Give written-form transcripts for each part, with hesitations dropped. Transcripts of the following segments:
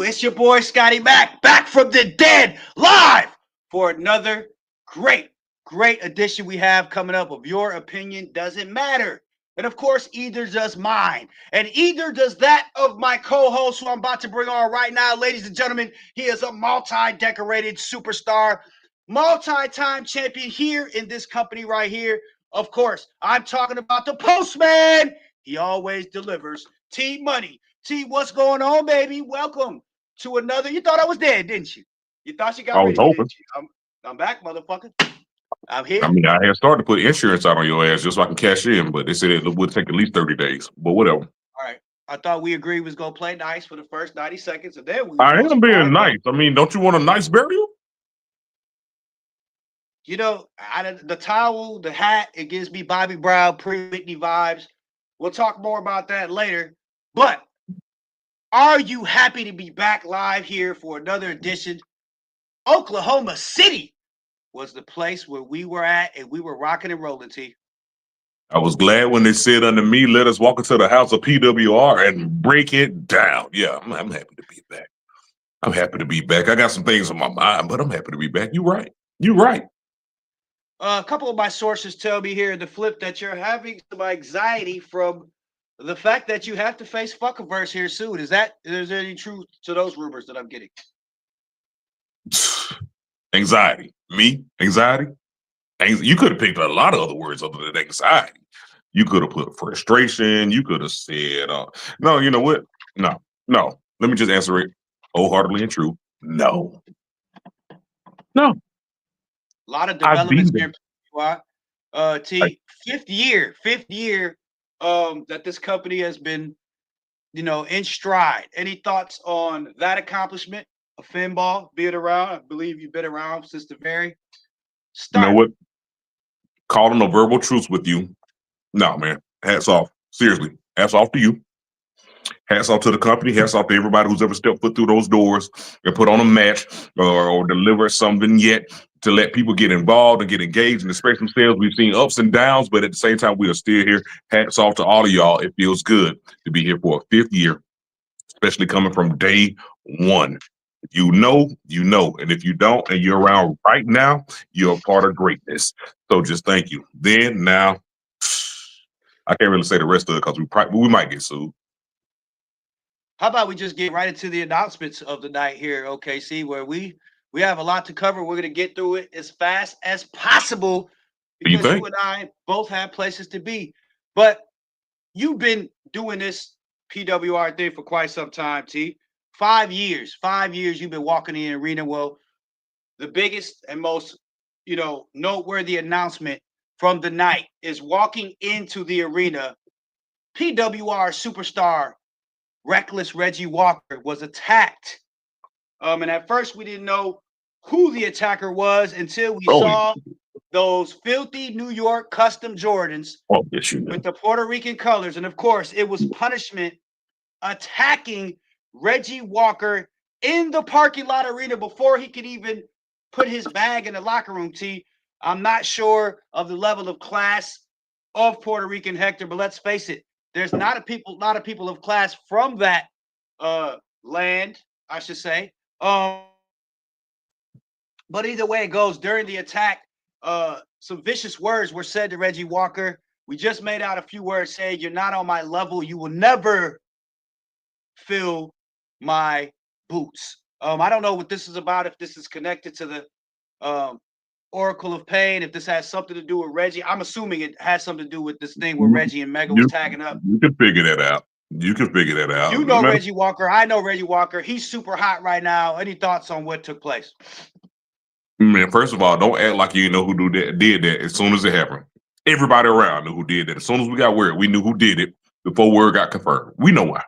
It's your boy Scotty Mac, back from the dead, live for another great edition we have coming up of Your Opinion Doesn't Matter. And of course, either does mine, and either does that of my co-host, who I'm about to bring on right now. Ladies and gentlemen, he is a multi-decorated superstar, multi-time champion here in this company right here. Of course, I'm talking about the Postman. He always delivers. T Money. T, what's going on, baby? Welcome to another. You thought I was dead, didn't you? You thought you got I rid was of me, hoping. didn't you? I'm back, motherfucker. I'm I here. mean, I had started to put insurance out on your ass just so I can cash in, but they said it would take at least 30 days. But whatever. All right. I thought we agreed we was gonna play nice for the first 90 seconds, and then we was I gonna am being surprise up. nice. I mean, don't you want a nice burial? You know, the towel, the hat, it gives me Bobby Brown, pre-Whitney vibes. We'll talk more about that later. But are you happy to be back live here for another edition? Oklahoma City was the place where we were at, and we were rocking and rolling, T. I was glad when they said unto me, let us walk into the house of PWR and break it down. Yeah, I'm happy to be back. I'm happy to be back. I got some things on my mind, but I'm happy to be back. You right. You right. A couple of my sources tell me here in the flip that you're having some anxiety from the fact that you have to face Fuckiverse here soon. Is there any truth to those rumors that I'm getting? Anxiety. Me? Anxiety? You could have picked a lot of other words other than anxiety. You could have put frustration. You could have said, no, you know what? No. Let me just answer it wholeheartedly and true. No. A lot of I've developments been here. T, fifth year that this company has been, in stride. Any thoughts on that accomplishment of Finball being around? I believe you've been around since the very You know start. what? Calling a verbal truce with you. No, man. Hats off. Seriously. Hats off to you. Hats off to the company. Hats off to everybody who's ever stepped foot through those doors and put on a match or deliver something yet to let people get involved and get engaged and express themselves. We've seen ups and downs, but at the same time, we are still here. Hats off to all of y'all. It feels good to be here for a fifth year, especially coming from day one. If you know, you know. And if you don't and you're around right now, you're a part of greatness. So just thank you. Then, now, I can't really say the rest of it because we might get sued. How about we just get right into the announcements of the night here, OKC, where we have a lot to cover. We're gonna get through it as fast as possible Do you because you think? and I both have places to be. But you've been doing this PWR thing for quite some time, T. 5 years. 5 years you've been walking in the arena. Well, the biggest and most, noteworthy announcement from the night is walking into the arena. PWR superstar Reckless Reggie Walker was attacked. And at first we didn't know who the attacker was until we Oh, saw those filthy New York custom Jordans yes, you with know. the Puerto Rican colors. And of course, it was punishment attacking Reggie Walker in the parking lot arena before he could even put his bag in the locker room. T, I'm not sure of the level of class of Puerto Rican Hector, but let's face it, there's not a lot of people of class from that land, I should say. But either way it goes, during the attack, some vicious words were said to Reggie Walker. We just made out a few words saying, "You're not on my level. You will never fill my boots." I don't know what this is about, if this is connected to the Oracle of Pain, if this has something to do with Reggie. I'm assuming it has something to do with this thing where You, Reggie and Mega was you, tagging up. you can figure that out. You can figure that out. You know Man, Reggie Walker. I know Reggie Walker. He's super hot right now. Any thoughts on what took place? first of all, don't act like you know who did that as soon as it happened. Everybody around knew who did that. As soon as we got word, we knew who did it before word got confirmed. We know why.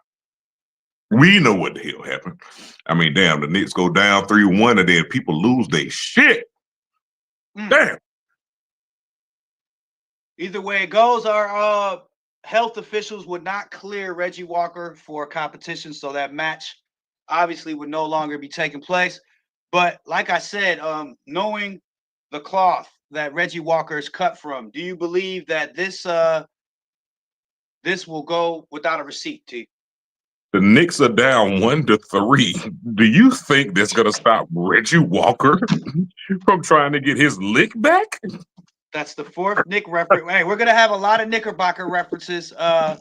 We know what the hell happened. I mean, damn, the Knicks go down 3-1 and then people lose their shit. Damn. Either way it goes, our health officials would not clear Reggie Walker for competition, so that match obviously would no longer be taking place. But like I said, knowing the cloth that Reggie Walker is cut from, do you believe that this will go without a receipt, T? The Knicks are down 1-3. Do you think that's going to stop Reggie Walker from trying to get his lick back? That's the fourth Nick reference. Hey, we're gonna have a lot of Knickerbocker references tonight.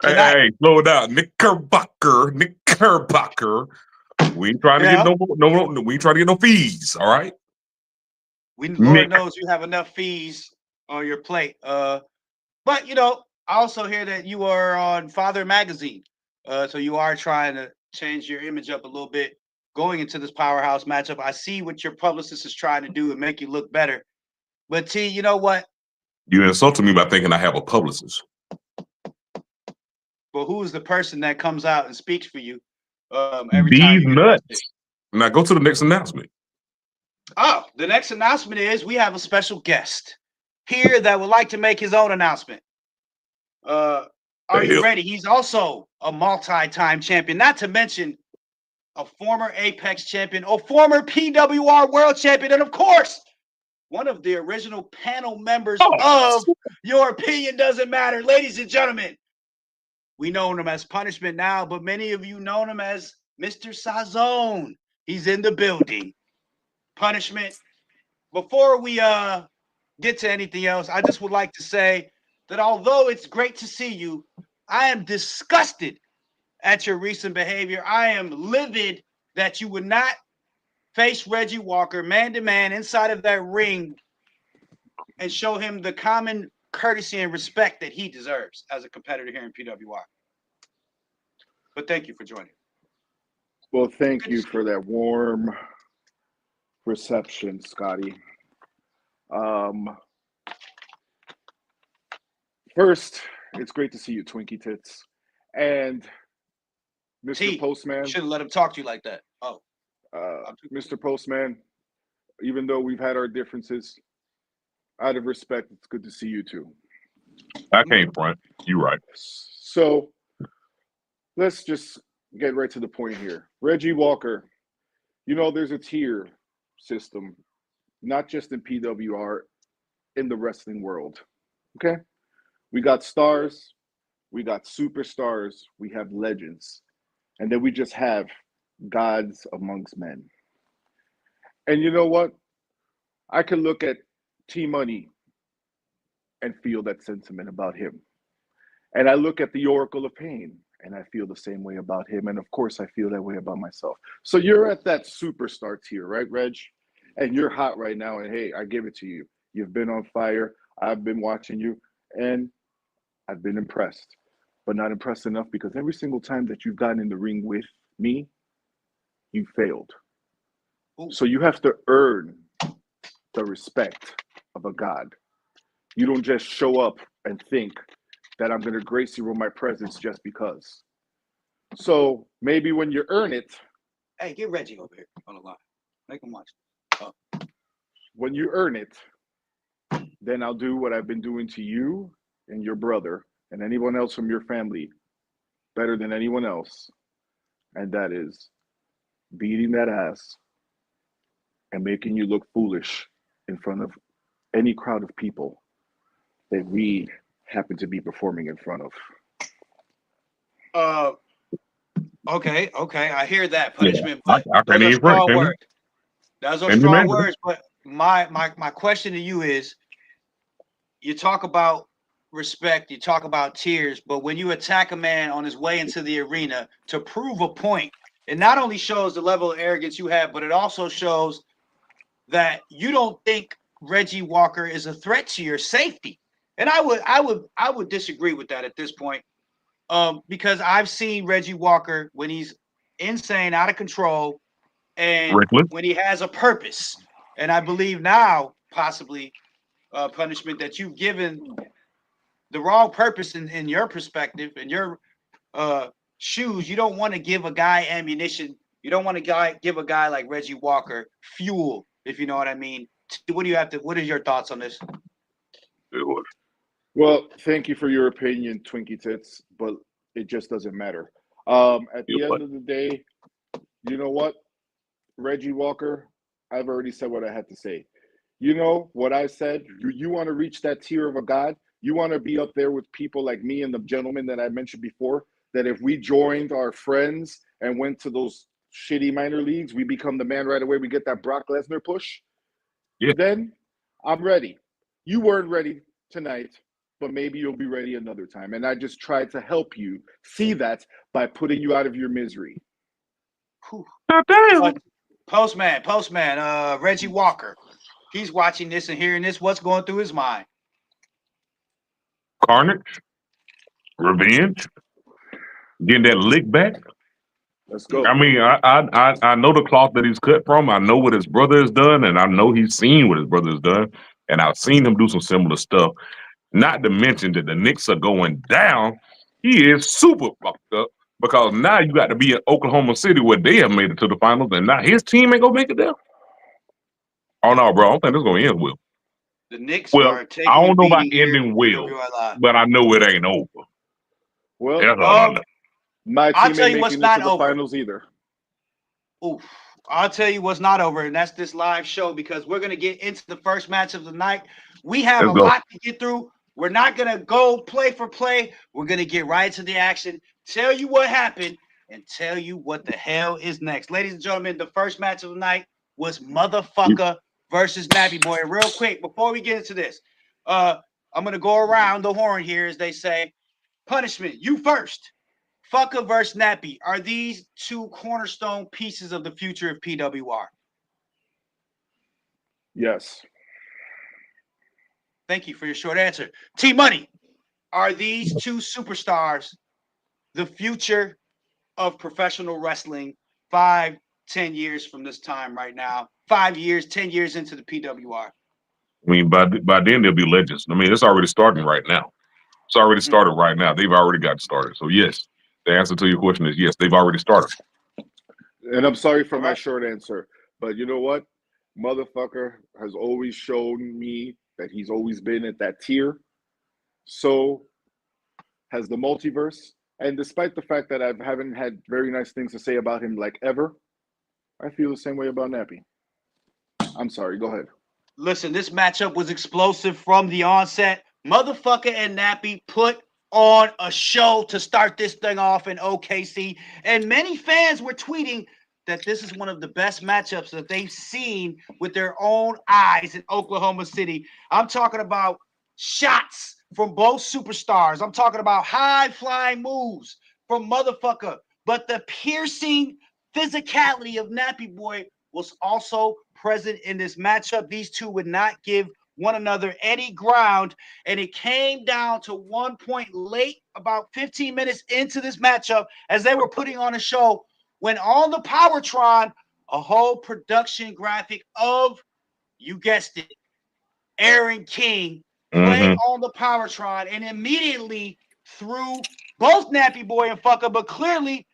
Hey, slow it down. Knickerbocker. We ain't trying to get no. We ain't trying to get no fees. All right. Lord knows you have enough fees on your plate. But you know, I also hear that you are on Father Magazine. So you are trying to change your image up a little bit going into this powerhouse matchup. I see what your publicist is trying to do and make you look better. But T, you know what? You insulted me by thinking I have a publicist. Well, who is the person that comes out and speaks for you every time you nuts. Now go to the next announcement. Oh, the next announcement is we have a special guest here that would like to make his own announcement. Are you ready? He's also a multi-time champion, not to mention a former Apex champion, a former PWR world champion, and of course, one of the original panel members of Your Opinion Doesn't Matter. Ladies and gentlemen, we know him as Punishment now, but many of you know him as Mr. Sazone. He's in the building. Punishment. Before we get to anything else, I just would like to say that although it's great to see you, I am disgusted at your recent behavior. I am livid that you would not face Reggie Walker man to man inside of that ring and show him the common courtesy and respect that he deserves as a competitor here in PWR. But thank you for joining. Well, thank you for that warm reception, Scotty. First, it's great to see you, Twinkie Tits. And Mr. Postman. Should have let him talk to you like that. Oh. Mr. Postman, even though we've had our differences, out of respect, it's good to see you too. I can't front. You're right. So let's just get right to the point here. Reggie Walker, you know, there's a tier system, not just in PWR, in the wrestling world. Okay? We got stars, we got superstars, we have legends, and then we just have gods amongst men. And you know what? I can look at T-Money and feel that sentiment about him. And I look at the Oracle of Pain and I feel the same way about him. And of course, I feel that way about myself. So you're at that superstar tier, right, Reg? And you're hot right now. And hey, I give it to you. You've been on fire. I've been watching you. And I've been impressed, but not impressed enough because every single time that you've gotten in the ring with me, you failed. So you have to earn the respect of a god. You don't just show up and think that I'm going to grace you with my presence just because. So maybe when you earn it. Hey, get Reggie over here on the line. Make him watch. Oh. When you earn it, then I'll do what I've been doing to you and your brother and anyone else from your family better than anyone else. And that is beating that ass and making you look foolish in front of any crowd of people that we happen to be performing in front of. Okay, I hear that Punishment, yeah, but those are strong words. Those are strong words, but my question to you is, you talk about respect, you talk about tears, but when you attack a man on his way into the arena to prove a point, it not only shows the level of arrogance you have, but it also shows that you don't think Reggie Walker is a threat to your safety. And I would disagree with that at this point. Because I've seen Reggie Walker when he's insane, out of control, and when he has a purpose. And I believe now, possibly, Punishment, that you've given the wrong purpose in your perspective, in your shoes. You don't want to give a guy ammunition. You don't want to give a guy like Reggie Walker fuel, if you know what I mean. What are your thoughts on this? Well, thank you for your opinion, Twinkie Tits, but it just doesn't matter. At the end of the day, you know what, Reggie Walker, I've already said what I had to say. You know what I said? You want to reach that tier of a god? You want to be up there with people like me and the gentleman that I mentioned before that if we joined our friends and went to those shitty minor leagues, we become the man right away. We get that Brock Lesnar push. Yeah. Then I'm ready. You weren't ready tonight, but maybe you'll be ready another time. And I just tried to help you see that by putting you out of your misery. Postman, Reggie Walker. He's watching this and hearing this. What's going through his mind? Carnage, revenge, getting that lick back. Let's go. I mean, I know the cloth that he's cut from. I know what his brother has done, and I know he's seen what his brother has done, and I've seen him do some similar stuff. Not to mention that the Knicks are going down. He is super fucked up because now you got to be in Oklahoma City where they have made it to the finals, and now his team ain't gonna make it there. Oh no, bro! I don't think it's gonna end well. The Knicks Well, are taking I don't know about beating here ending in well, PWI Live. but I know it ain't over. Well, That's all I know. my I'll team tell ain't you what's making it not to the over. finals either. Oof. I'll tell you what's not over, and that's this live show because we're going to get into the first match of the night. We have Let's a go. lot to get through. We're not going to go play for play. We're going to get right into the action, tell you what happened, and tell you what the hell is next. Ladies and gentlemen, the first match of the night was Motherfucker versus Nappy Boy. And real quick, before we get into this, I'm going to go around the horn here, as they say. Punishment, you first. Fucker versus Nappy. Are these two cornerstone pieces of the future of PWR? Yes. Thank you for your short answer. T Money. Are these two superstars the future of professional wrestling 5, 10 years from this time right now? 5 years, 10 years into the PWR. I mean, by then they'll be legends. I mean, it's already starting right now. It's already started right now. They've already got started. So yes, the answer to your question is yes. They've already started. And I'm sorry for All my right. short answer, but you know what? Motherfucker has always shown me that he's always been at that tier. So has the multiverse. And despite the fact that I haven't had very nice things to say about him like ever, I feel the same way about Nappy. I'm sorry, go ahead. Listen, this matchup was explosive from the onset. Motherfucker and Nappy put on a show to start this thing off in OKC. And many fans were tweeting that this is one of the best matchups that they've seen with their own eyes in Oklahoma City. I'm talking about shots from both superstars. I'm talking about high-flying moves from Motherfucker. But the piercing physicality of Nappy Boy was also present in this matchup. These two would not give one another any ground, and it came down to one point late, about 15 minutes into this matchup, as they were putting on a show, when on the Powertron, a whole production graphic of, you guessed it, Aaron King played on the Powertron and immediately threw both Nappy Boy and Fucker, but clearly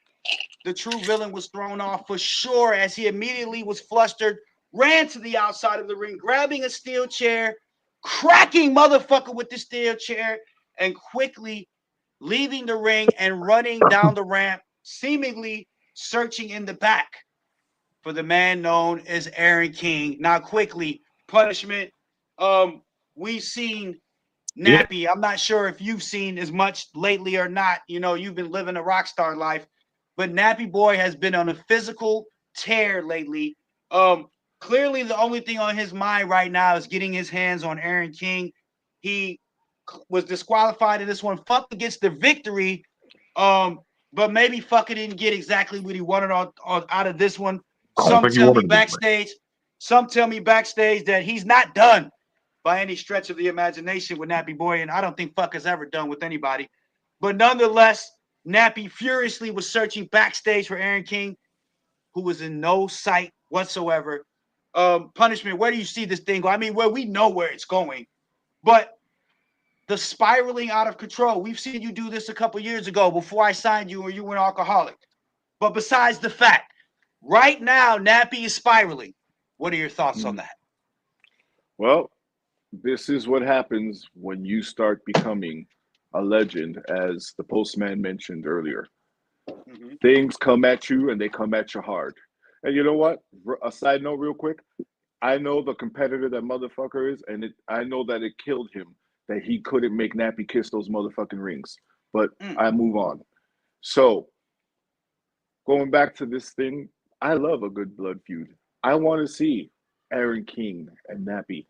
the true villain was thrown off for sure as he immediately was flustered, ran to the outside of the ring, grabbing a steel chair, cracking Motherfucker with the steel chair, and quickly leaving the ring and running down the ramp, seemingly searching in the back for the man known as Aaron King. Now, quickly, Punishment. We've seen Nappy. I'm not sure if you've seen as much lately or not. You know, you've been living a rock star life. But Nappy Boy has been on a physical tear lately. Clearly, the only thing on his mind right now is getting his hands on Aaron King. He was disqualified in this one. Fucker gets the victory, but maybe Fucker didn't get exactly what he wanted out of this one. Some tell me backstage that he's not done by any stretch of the imagination with Nappy Boy, and I don't think Fucker's ever done with anybody. But nonetheless, Nappy furiously was searching backstage for Aaron King, who was in no sight whatsoever. Punishment, where do you see this thing go? I mean, well, we know where it's going, but the spiraling out of control. We've seen you do this a couple years ago before I signed you or you were an alcoholic. But besides the fact, right now, Nappy is spiraling. What are your thoughts on that? Well, this is what happens when you start becoming a legend, as the postman mentioned earlier. Things come at you and they come at you hard. And you know what? A side note, real quick. I know the competitor that Motherfucker is, and I know that it killed him that he couldn't make Nappy kiss those motherfucking rings. But I move on. So going back to this thing, I love a good blood feud. I want to see Aaron King and Nappy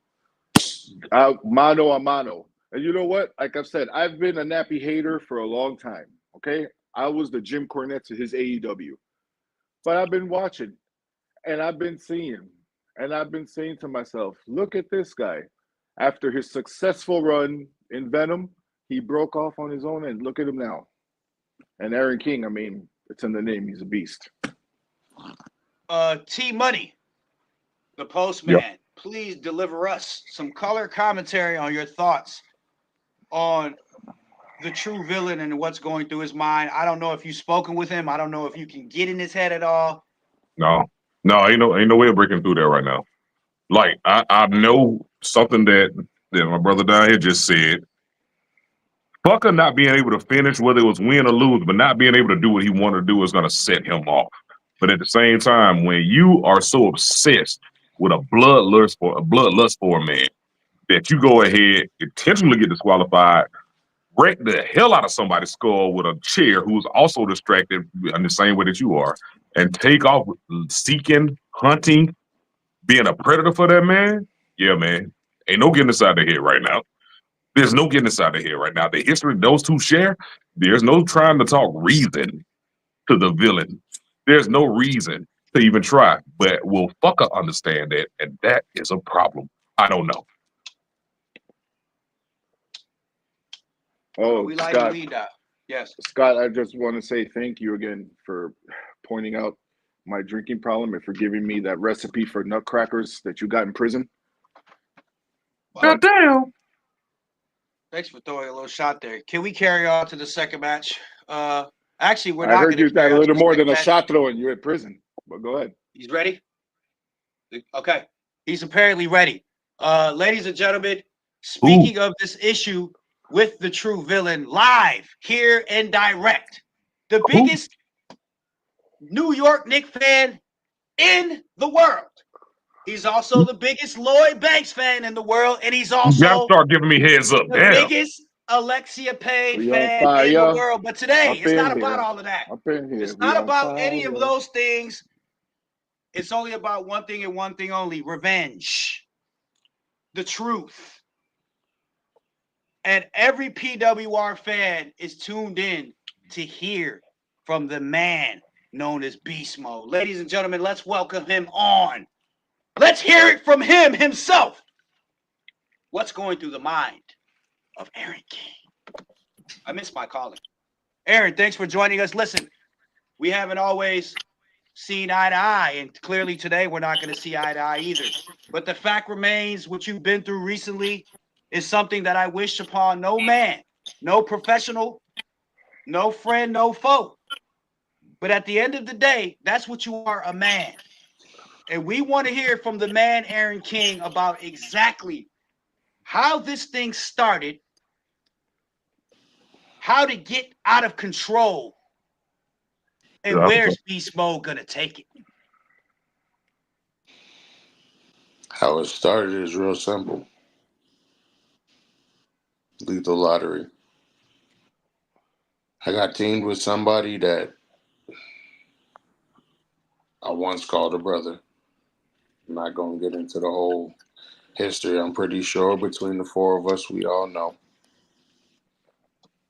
mano a mano. And you know what? Like I've said, I've been a Nappy hater for a long time. Okay, I was the Jim Cornette to his AEW, but I've been watching and I've been seeing, and I've been saying to myself, look at this guy. After his successful run in Venom, he broke off on his own, and look at him now. And Aaron King, I mean, it's in the name. He's a beast. T Money, the Postman, please deliver us some color commentary on your thoughts on the true villain and what's going through his mind. I don't know if you've spoken with him. I don't know if you can get in his head at all. No, ain't no way of breaking through that right now. Like I know something that my brother down here just said. Fucker not being able to finish, whether it was win or lose, but not being able to do what he wanted to do is going to set him off. But at the same time, when you are so obsessed with a bloodlust for a man that you go ahead, intentionally get disqualified, wreck the hell out of somebody's skull with a chair who's also distracted in the same way that you are, and take off seeking, hunting, being a predator for that man, yeah, man, ain't no getting inside the head right now. There's no getting inside the head right now. The history those two share, there's no trying to talk reason to the villain. There's no reason to even try. But will fucker understand that? And that is a problem. I don't know. Oh, We like Scott. lead out. Yes. Scott, I just want to say thank you again for pointing out my drinking problem and for giving me that recipe for nutcrackers that you got in prison. God damn. Thanks for throwing a little shot there. Can we carry on to the second match? Actually, we're I not heard going you to got carry a on to little the more second than a match. shot throwing. You're in prison, but go ahead. He's ready? Okay. He's apparently ready. Ladies and gentlemen, speaking of this issue with the true villain, live here and direct, the biggest New York Knicks fan in the world. He's also the biggest Lloyd Banks fan in the world, and he's You gotta also start giving me heads up. the Damn. biggest Alexia Payne We on fan in the fire. world. But today, Up it's not in about here. all of that. Up in here. It's We not on about any of fire. those things. It's only about one thing and one thing only: revenge, the truth. And every PWR fan is tuned in to hear from the man known as Beast Mode. Ladies and gentlemen, let's welcome him on. Let's hear it from him himself. What's going through the mind of Aaron King? I miss my calling. Aaron, thanks for joining us. Listen, we haven't always seen eye to eye, and clearly today we're not going to see eye to eye either. But the fact remains, what you've been through recently is something that I wish upon no man, no professional, no friend, no foe. But at the end of the day, that's what you are, a man. And we want to hear from the man, Aaron King, about exactly how this thing started, how to get out of control, and where's Beast Mode going to take it? How it started is real simple. Lethal lottery. I got teamed with somebody that I once called a brother. I'm not going to get into the whole history. I'm pretty sure between the four of us, we all know.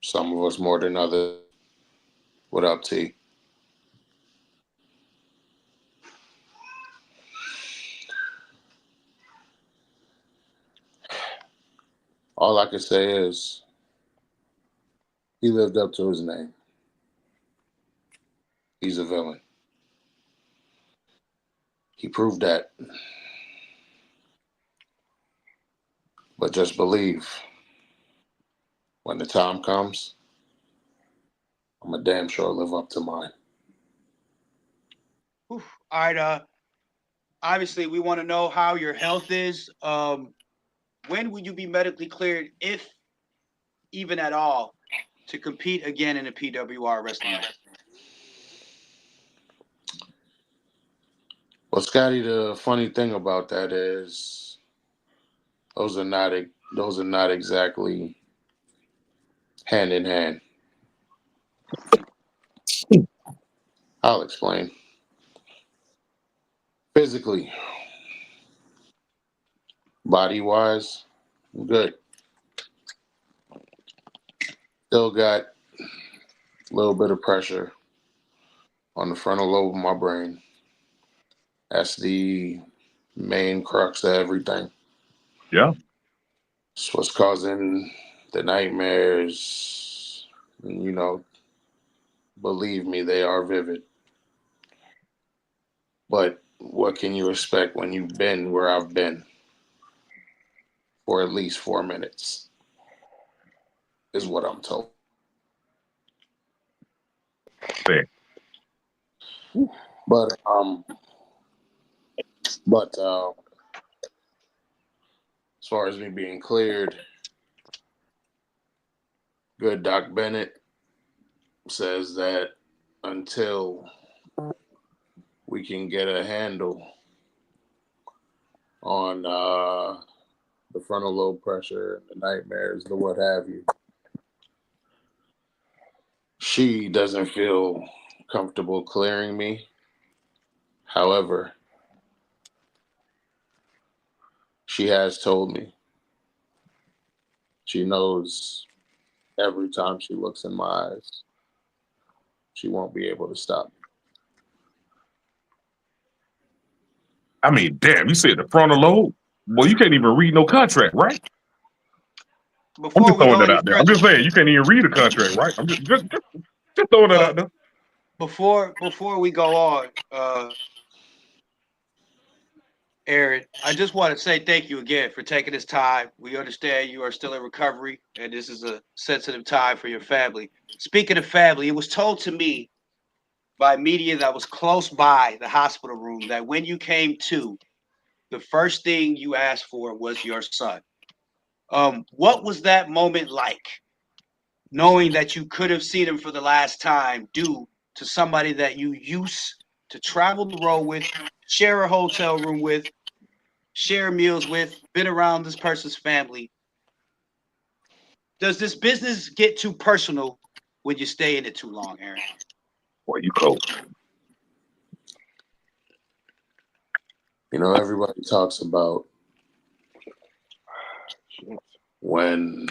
Some of us more than others. What up, T? All I can say is he lived up to his name. He's a villain. He proved that. But just believe, when the time comes, I'm a damn sure live up to mine. All right. Obviously, we want to know how your health is. When will you be medically cleared, if even at all, to compete again in the PWR wrestling match? Well, Scotty, the funny thing about that is those are not exactly hand in hand. I'll explain. Physically, body-wise, I'm good. Still got a little bit of pressure on the frontal lobe of my brain. That's the main crux of everything. Yeah. It's what's causing the nightmares. You know, believe me, they are vivid. But what can you expect when you've been where I've been for at least 4 minutes, is what I'm told. Fair. But as far as me being cleared, good Doc Bennett says that until we can get a handle on the frontal lobe pressure, the nightmares, the what have you, she doesn't feel comfortable clearing me. However, she has told me she knows every time she looks in my eyes, she won't be able to stop me. I mean, damn, you said the frontal lobe? Well, you can't even read no contract, right? I'm Before just we throwing go that any out there. I'm further, just saying you can't even read a contract, right? I'm just throwing that out there. before we go on, Aaron, I just want to say thank you again for taking this time. We understand you are still in recovery, and this is a sensitive time for your family. Speaking of family, it was told to me by media that was close by the hospital room that when you came to, the first thing you asked for was your son. What was that moment like, knowing that you could have seen him for the last time due to somebody that you used to travel the road with, share a hotel room with, share meals with, been around this person's family? Does this business get too personal when you stay in it too long, Aaron? Boy, you cold. You know, everybody talks about when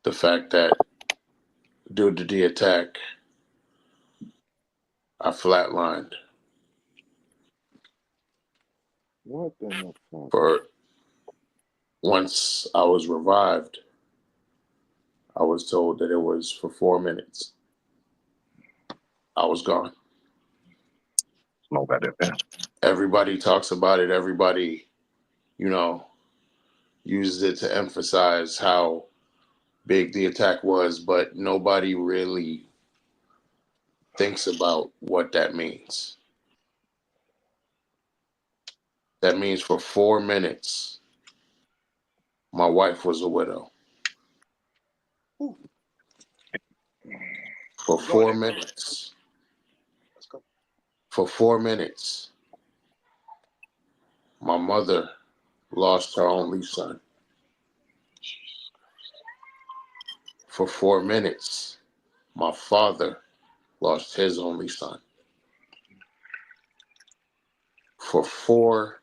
the fact that due to the attack, I flatlined What the fuck? for once I was revived, I was told that it was for 4 minutes. I was gone. Slow about that down. Everybody talks about it. Everybody, you know, uses it to emphasize how big the attack was, but nobody really thinks about what that means. That means for 4 minutes, my wife was a widow. Ooh. For Go 4 ahead. minutes. Let's go. For 4 minutes, my mother lost her only son. For 4 minutes, my father lost his only son. For 4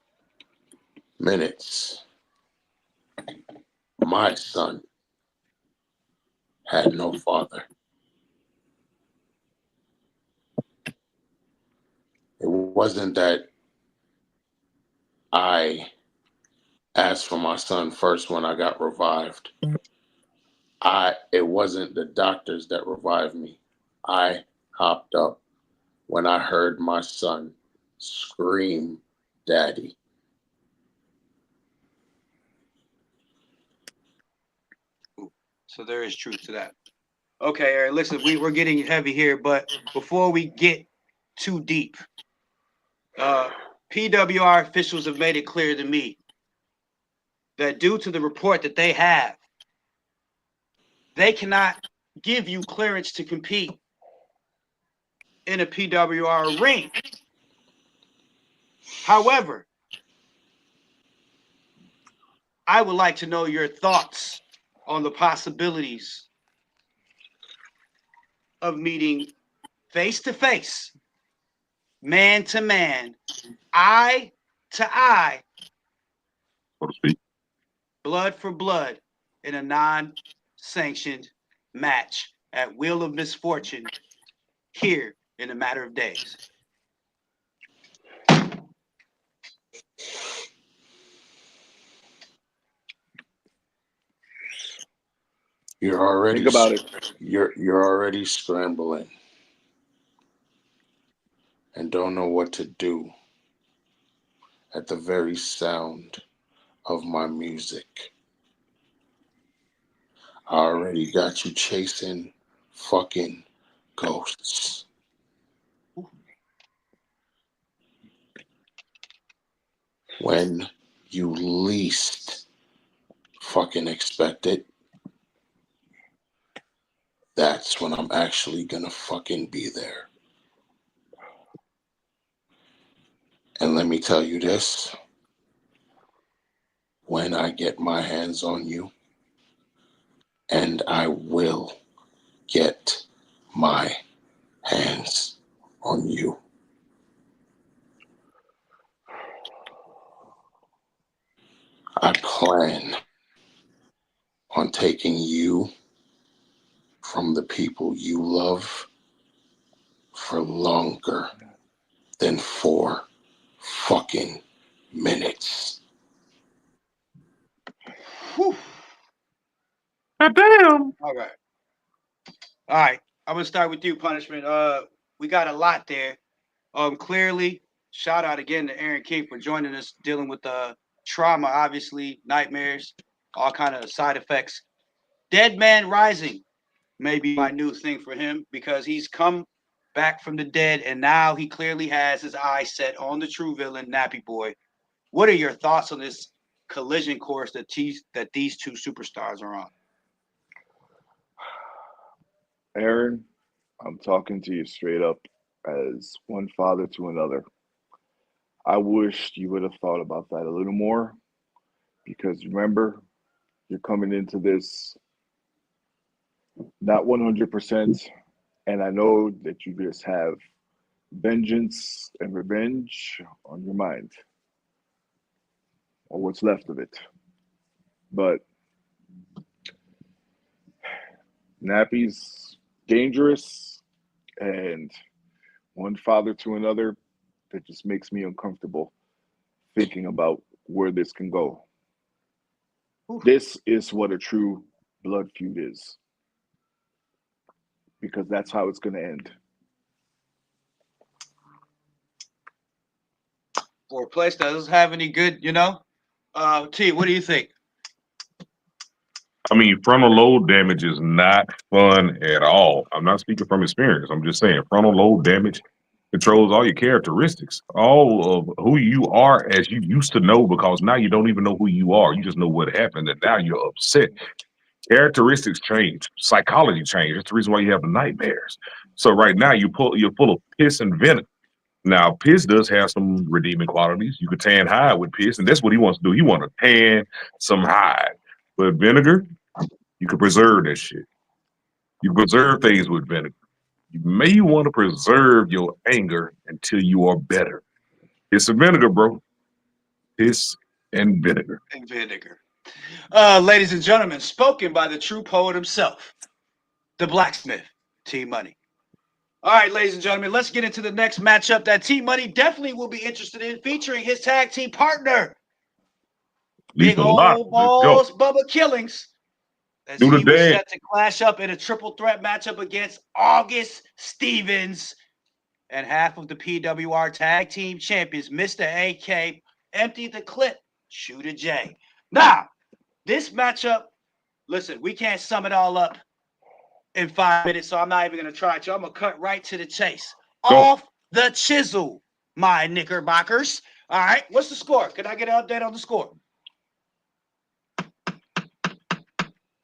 minutes, my son had no father. It wasn't that I asked for my son first when I got revived. It wasn't the doctors that revived me. I hopped up when I heard my son scream, "Daddy." So there is truth to that. Okay, Aaron, listen, we're getting heavy here, but before we get too deep, PWR officials have made it clear to me that due to the report that they have, they cannot give you clearance to compete in a PWR ring. However, I would like to know your thoughts on the possibilities of meeting face to face, man to man, eye to eye, so to speak. blood for blood in a non-sanctioned match at Wheel of Misfortune here in a matter of days. You're already Think about it. You're already scrambling and don't know what to do at the very sound of my music. I already got you chasing fucking ghosts. When you least fucking expect it, that's when I'm actually gonna fucking be there. And let me tell you this, when I get my hands on you, and I will get my hands on you, I plan on taking you from the people you love for longer than 4 fucking minutes. Whew. Goddamn. All right. I'm gonna start with you, Punishment. We got a lot there. Clearly, shout out again to Aaron King for joining us, dealing with trauma, obviously, nightmares, all kind of side effects. Dead Man Rising may be my new thing for him because he's come back from the dead and now he clearly has his eyes set on the true villain, Nappy Boy. What are your thoughts on this collision course that these two superstars are on? Aaron, I'm talking to you straight up as one father to another. I wished you would have thought about that a little more because remember, you're coming into this not 100%, and I know that you just have vengeance and revenge on your mind, or what's left of it. But Nappy's dangerous, and one father to another, that just makes me uncomfortable thinking about where this can go. Oof. This is what a true blood feud is, because that's how it's going to end. For a place that doesn't have any good, T, what do you think? I mean, frontal lobe damage is not fun at all. I'm not speaking from experience. I'm just saying frontal lobe damage controls all your characteristics, all of who you are as you used to know, because now you don't even know who you are. You just know what happened, and now you're upset. Characteristics change, psychology change. That's the reason why you have the nightmares. So right now you're full of piss and venom. Now piss does have some redeeming qualities. You could tan hide with piss, and that's what he wants to do. He want to tan some hide, but vinegar, you can preserve that shit. You preserve things with vinegar. You may want to preserve your anger until you are better. It's a vinegar, bro. Piss and vinegar. And vinegar. Ladies and gentlemen, spoken by the true poet himself, the blacksmith, T Money. All right, ladies and gentlemen, let's get into the next matchup that T Money definitely will be interested in, featuring his tag team partner, Big Lethal Lot. Old Let's go. Balls Bubba Killings, as Do the he was dance. set to clash up in a triple threat matchup against August Stevens and half of the PWR tag team champions, Mr. AK, Empty the Clip, Shooter J. Now, this matchup, listen, we can't sum it all up in 5 minutes, so I'm not even going to try to. I'm going to cut right to the chase. Go. Off the chisel, my Knickerbockers. All right, what's the score? Can I get an update on the score?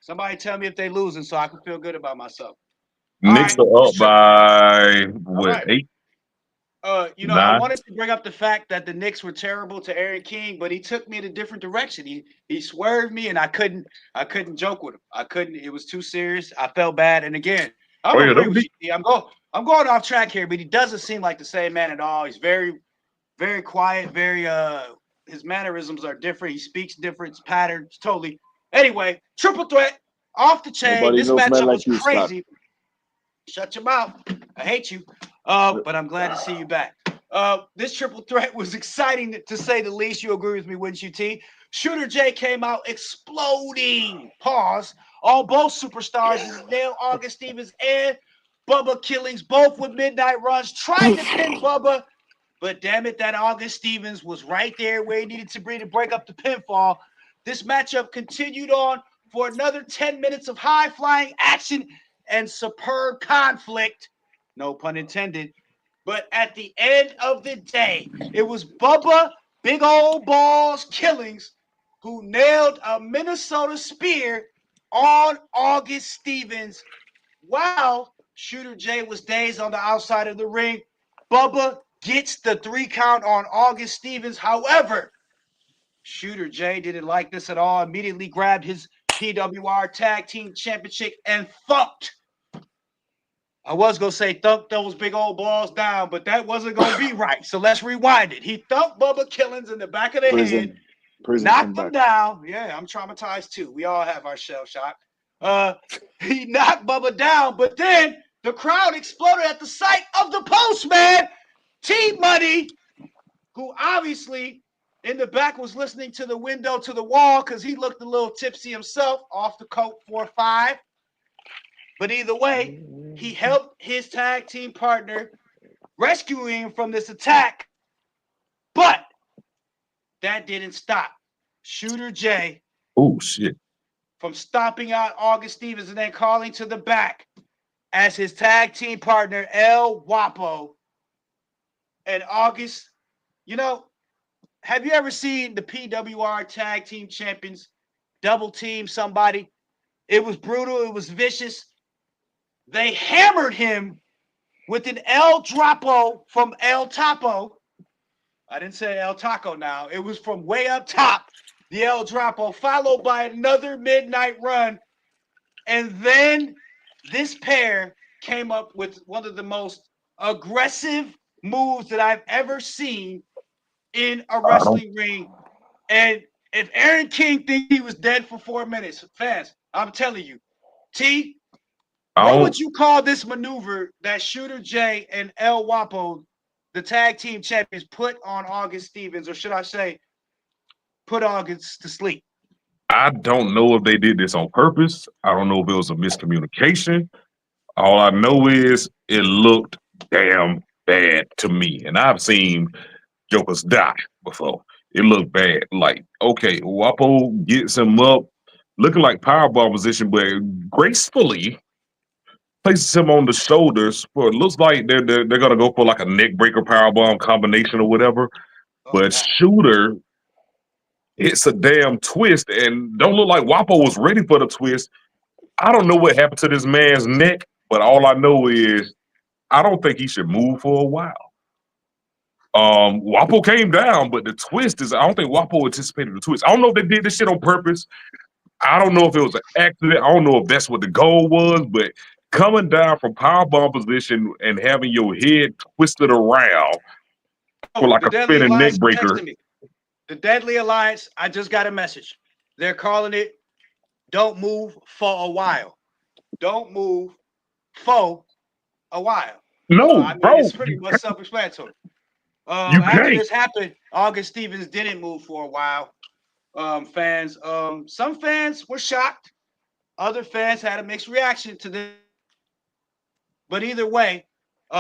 Somebody tell me if they losing so I can feel good about myself. Knicks All are up by what, right. 8? I 9? wanted to bring up the fact that the Knicks were terrible to Aaron King, but he took me in a different direction. He swerved me, and I couldn't joke with him. I couldn't. It was too serious. I felt bad. And again, I'm Oh yeah, agree those with you. T. I'm going off track here, but he doesn't seem like the same man at all. He's very, very quiet. Very his mannerisms are different. He speaks different patterns. Totally. Anyway, triple threat off the chain. Nobody This knows men matchup was like you, Scott. crazy. Shut your mouth. I hate you. But I'm glad to see you back. This triple threat was exciting to say the least. You agree with me, wouldn't you, T? Shooter J came out exploding. Pause. On both superstars is nailed August Stevens and Bubba Killings, both with midnight runs. Tried to pin Bubba, but damn it, that August Stevens was right there where he needed to be to break up the pinfall. This matchup continued on for another 10 minutes of high-flying action and superb conflict. No pun intended. But at the end of the day, it was Bubba Big Old Balls Killings who nailed a Minnesota spear on August Stevens while Shooter J was dazed on the outside of the ring. Bubba gets the 3 count on August Stevens. However, Shooter J didn't like this at all, immediately grabbed his PWR Tag Team Championship and thumped. I was going to say thump those big old balls down, but that wasn't going to be right. So let's rewind it. He thumped Bubba Killings in the back of the head, knocked him down. Yeah, I'm traumatized too. We all have our shell shock. He knocked Bubba down, but then the crowd exploded at the sight of the postman, T-Money, who obviously in the back was listening to the window to the wall because he looked a little tipsy himself off the Coke 4-5. But either way, he helped his tag team partner rescuing him from this attack. But that didn't stop Shooter J oh shit. from stomping out August Stevens and then calling to the back as his tag team partner, El Guapo. And August, you know, have you ever seen the PWR tag team champions double team somebody? It was brutal. It was vicious. They hammered him with an El Drapo from El Tapo. I didn't say El Taco now. It was from way up top, the El Drapo, followed by another midnight run. And then this pair came up with one of the most aggressive moves that I've ever seen in a wrestling ring. And if Aaron King thinks he was dead for 4 minutes, fans, I'm telling you, T, what would you call this maneuver that Shooter J and El Guapo, the tag team champions, put on August Stevens, or should I say, put August to sleep? I don't know if they did this on purpose. I don't know if it was a miscommunication. All I know is it looked damn bad to me. And I've seen jokers die before. It looked bad. Like, okay, Wapo gets him up, looking like powerbomb position, but gracefully places him on the shoulders. For it looks like they're gonna go for like a neck breaker powerbomb combination or whatever. But Shooter, it's a damn twist, and don't look like Wapo was ready for the twist. I don't know what happened to this man's neck, but all I know is I don't think he should move for a while. Wapo came down, but the twist is I don't think Wapo anticipated the twist. I don't know if they did this shit on purpose. I don't know if it was an accident. I don't know if that's what the goal was, but coming down from powerbomb position and having your head twisted around for like a spinning neck breaker. The Deadly Alliance, I just got a message. They're calling it Don't Move for a While. Don't move for a while. No, I mean, bro. it's pretty much self-explanatory. You After can't. this happened, August Stevens didn't move for a while. Fans, some fans were shocked. Other fans had a mixed reaction to this. But either way, we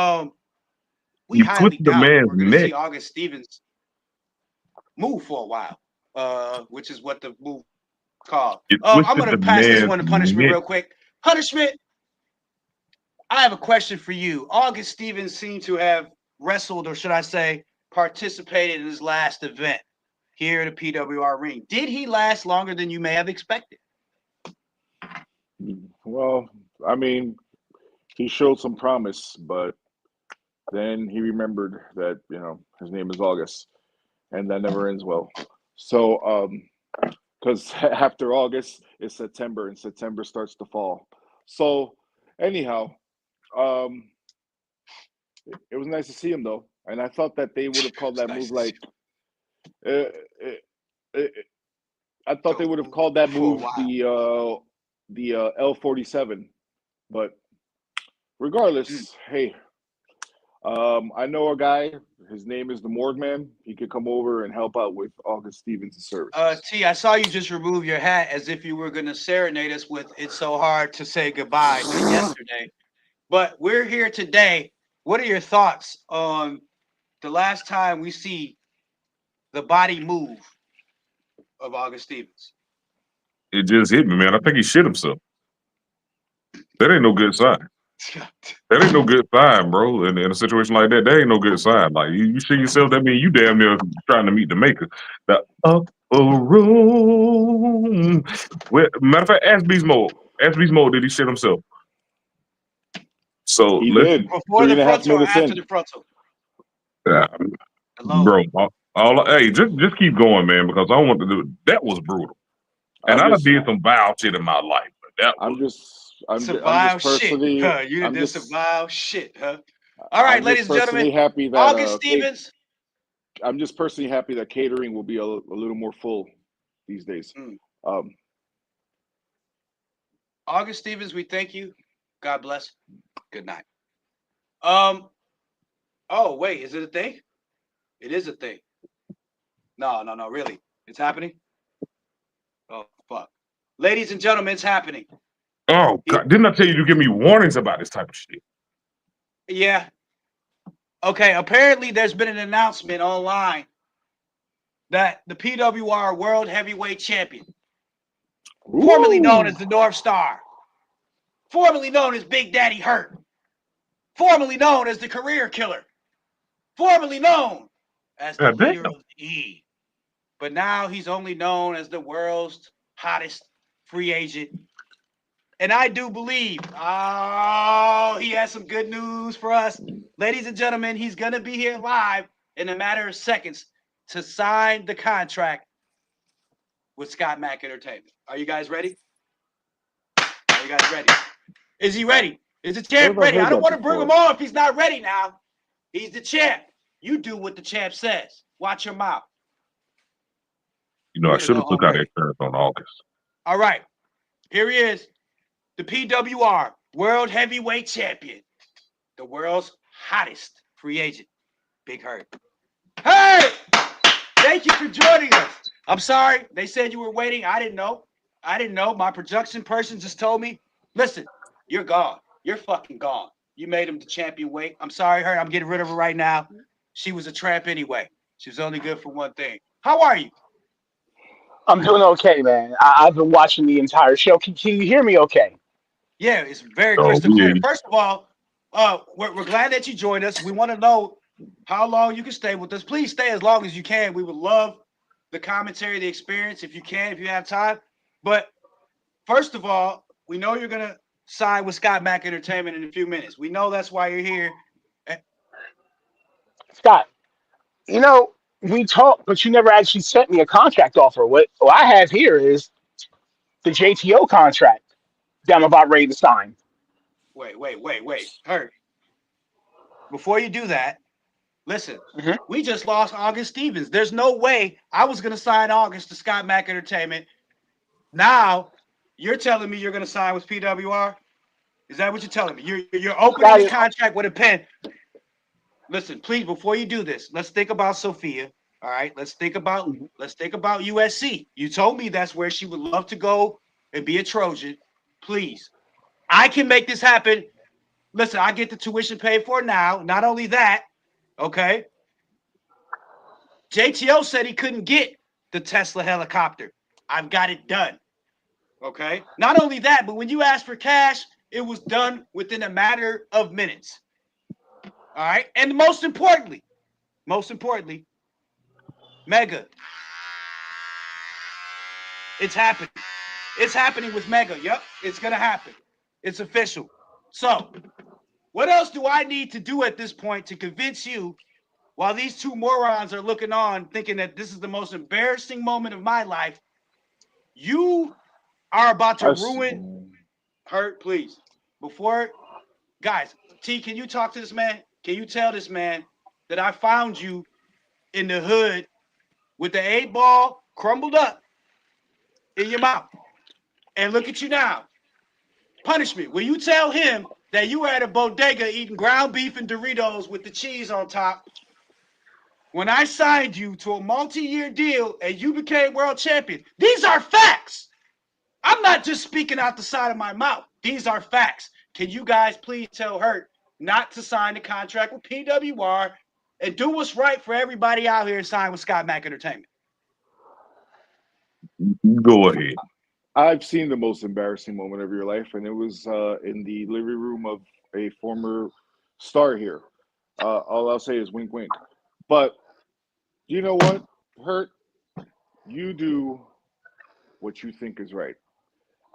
You highly twisted the doubt man's we're going to neck. see August Stevens move for a while, which is what the move called. I'm going to pass this one to Punishment real quick. Punishment, I have a question for you. August Stevens seemed to have wrestled, or should I say, participated in his last event here at the PWR ring. Did he last longer than you may have expected? Well, I mean, he showed some promise, but then he remembered that, his name is August, and that never ends well. So, because after August is September, and September starts to fall. So, anyhow, It was nice to see him though, and I thought that they would have called that move like. Uh, uh, I thought they would have called that move the L47, but regardless, hey, I know a guy. His name is the Morgue Man. He could come over and help out with August Stevens' services. T, I saw you just remove your hat as if you were going to serenade us with "It's So Hard to Say Goodbye" to yesterday. But we're here today. What are your thoughts on the last time we see the body move of August Stevens? It just hit me, man. I think he shit himself. That ain't no good sign. That ain't no good sign, bro. In a situation like that, that ain't no good sign. Like you shit yourself, that means you damn near trying to meet the maker. The upper room. Matter of fact, ask Beast Mode. Ask Beast Mode, did he shit himself? So He listen. did. Before the 3.5 frontal or minutes after in. the frontal? Bro, hey, just keep going, man, because I want to do that was brutal. And I done did some vile shit in my life, but that was I'm some just vile personally, shit, huh? You done I'm did just, some vile shit, huh? All right, I'm ladies just and gentlemen, personally happy that August Stevens. I'm just personally happy that catering will be a little more full these days. August Stevens, we thank you. God bless. Good night. Oh wait, is it a thing? It is a thing. No, really, it's happening. Oh fuck, ladies and gentlemen, it's happening. oh God, didn't I tell you to give me warnings about this type of shit? Yeah. Okay. Apparently, there's been an announcement online that the PWR World Heavyweight Champion, formerly known as the North Star, formerly known as Big Daddy Hurt, formerly known as the Career Killer, formerly known as the leader of the E, but now he's only known as the world's hottest free agent. And I do believe, he has some good news for us. Ladies and gentlemen, he's going to be here live in a matter of seconds to sign the contract with Scott Mack Entertainment. Are you guys ready? Are you guys ready? Is he ready? Is the champ ready? I don't want to bring him on if he's not ready now. He's the champ. You do what the champ says. Watch your mouth. You know, I should have took out insurance on August. All right. Here he is. The PWR World Heavyweight Champion. The world's hottest free agent. Big Hurt. Hey! Thank you for joining us. I'm sorry. They said you were waiting. I didn't know. My production person just told me, listen, you're gone. You're fucking gone. You made him the champion weight. I'm sorry, Hurt. I'm getting rid of her right now. She was a tramp anyway. She was only good for one thing. How are you? I'm doing okay, man. I've been watching the entire show. Can you hear me okay? Yeah, it's very crystal clear. First of all, we're glad that you joined us. We want to know how long you can stay with us. Please stay as long as you can. We would love the commentary, the experience, if you can, if you have time. But first of all, we know you're going to sign with Scott Mack Entertainment in a few minutes. We know that's why you're here. Scott, we talked, but you never actually sent me a contract offer. What I have here is the JTO contract that I'm about ready to sign. Wait. Hurt. Before you do that, listen, Mm-hmm. we just lost August Stevens. There's no way I was going to sign August to Scott Mack Entertainment. Now, you're telling me you're going to sign with PWR? Is that what you're telling me? You're opening the contract with a pen. Listen, please, before you do this, let's think about Sophia. All right, let's think about USC. You told me that's where she would love to go and be a Trojan. Please, I can make this happen. Listen, I get the tuition paid for now. Not only that, okay. JTO said he couldn't get the Tesla helicopter. I've got it done. Okay. Not only that, but when you asked for cash, it was done within a matter of minutes. All right. And most importantly, Mega. It's happening. It's happening with Mega. Yep. It's going to happen. It's official. So, what else do I need to do at this point to convince you, while these two morons are looking on, thinking that this is the most embarrassing moment of my life? You are about to ruin Hurt, please. Guys, T, can you talk to this man? Can you tell this man that I found you in the hood with the 8-ball crumbled up in your mouth? And look at you now. Punishment. Will you tell him that you were at a bodega eating ground beef and Doritos with the cheese on top when I signed you to a multi-year deal and you became world champion? These are facts. I'm not just speaking out the side of my mouth. These are facts. Can you guys please tell Hurt not to sign the contract with PWR and do what's right for everybody out here and sign with Scott Mack Entertainment? Go ahead. I've seen the most embarrassing moment of your life, and it was in the living room of a former star here. All I'll say is wink, wink. But you know what, Hurt? You do what you think is right.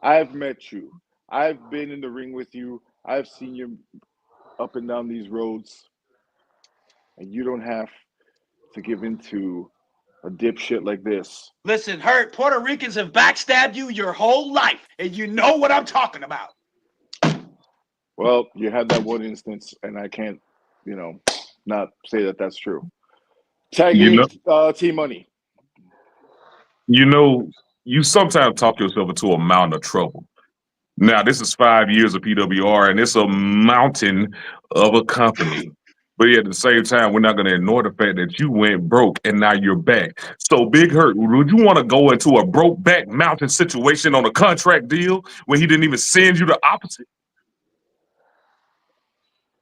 I've met you. I've been in the ring with you. I've seen you up and down these roads, and you don't have to give into a dipshit like this. Listen, Hurt, Puerto Ricans have backstabbed you your whole life, and you know what I'm talking about. Well, you had that one instance, and I can't, not say that that's true. Tag T Money. You sometimes talk yourself into a mountain of trouble. Now, this is 5 years of PWR, and it's a mountain of a company. But at the same time, we're not going to ignore the fact that you went broke and now you're back. So, Big Hurt, would you want to go into a broke back mountain situation on a contract deal when he didn't even send you the opposite?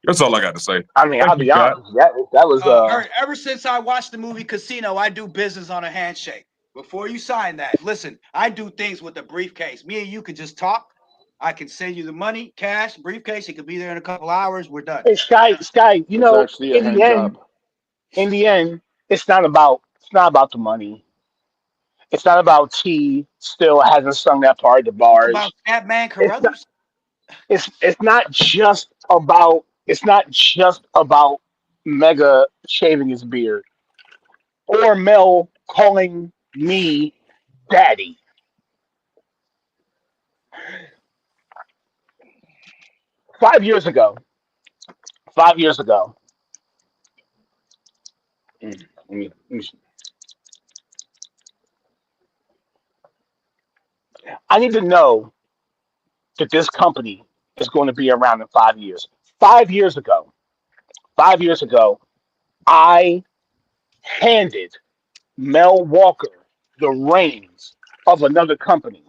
That's all I got to say. I mean, I'll be honest. That was Hurt, ever since I watched the movie Casino, I do business on a handshake. Before you sign that, listen, I do things with a briefcase. Me and you can just talk. I can send you the money, cash, briefcase. It could be there in a couple hours. We're done. Hey, Sky, It's actually a in hand the end, job. it's not about the money. It's not about T still hasn't sung that part of the bars. About that man It's not, Carruthers? it's not just about Mega shaving his beard or Mel calling me daddy. 5 years ago, 5 years ago. Mm, let me- I need to know that this company is going to be around in 5 years. 5 years ago, 5 years ago, I handed Mel Walker the reins of another company,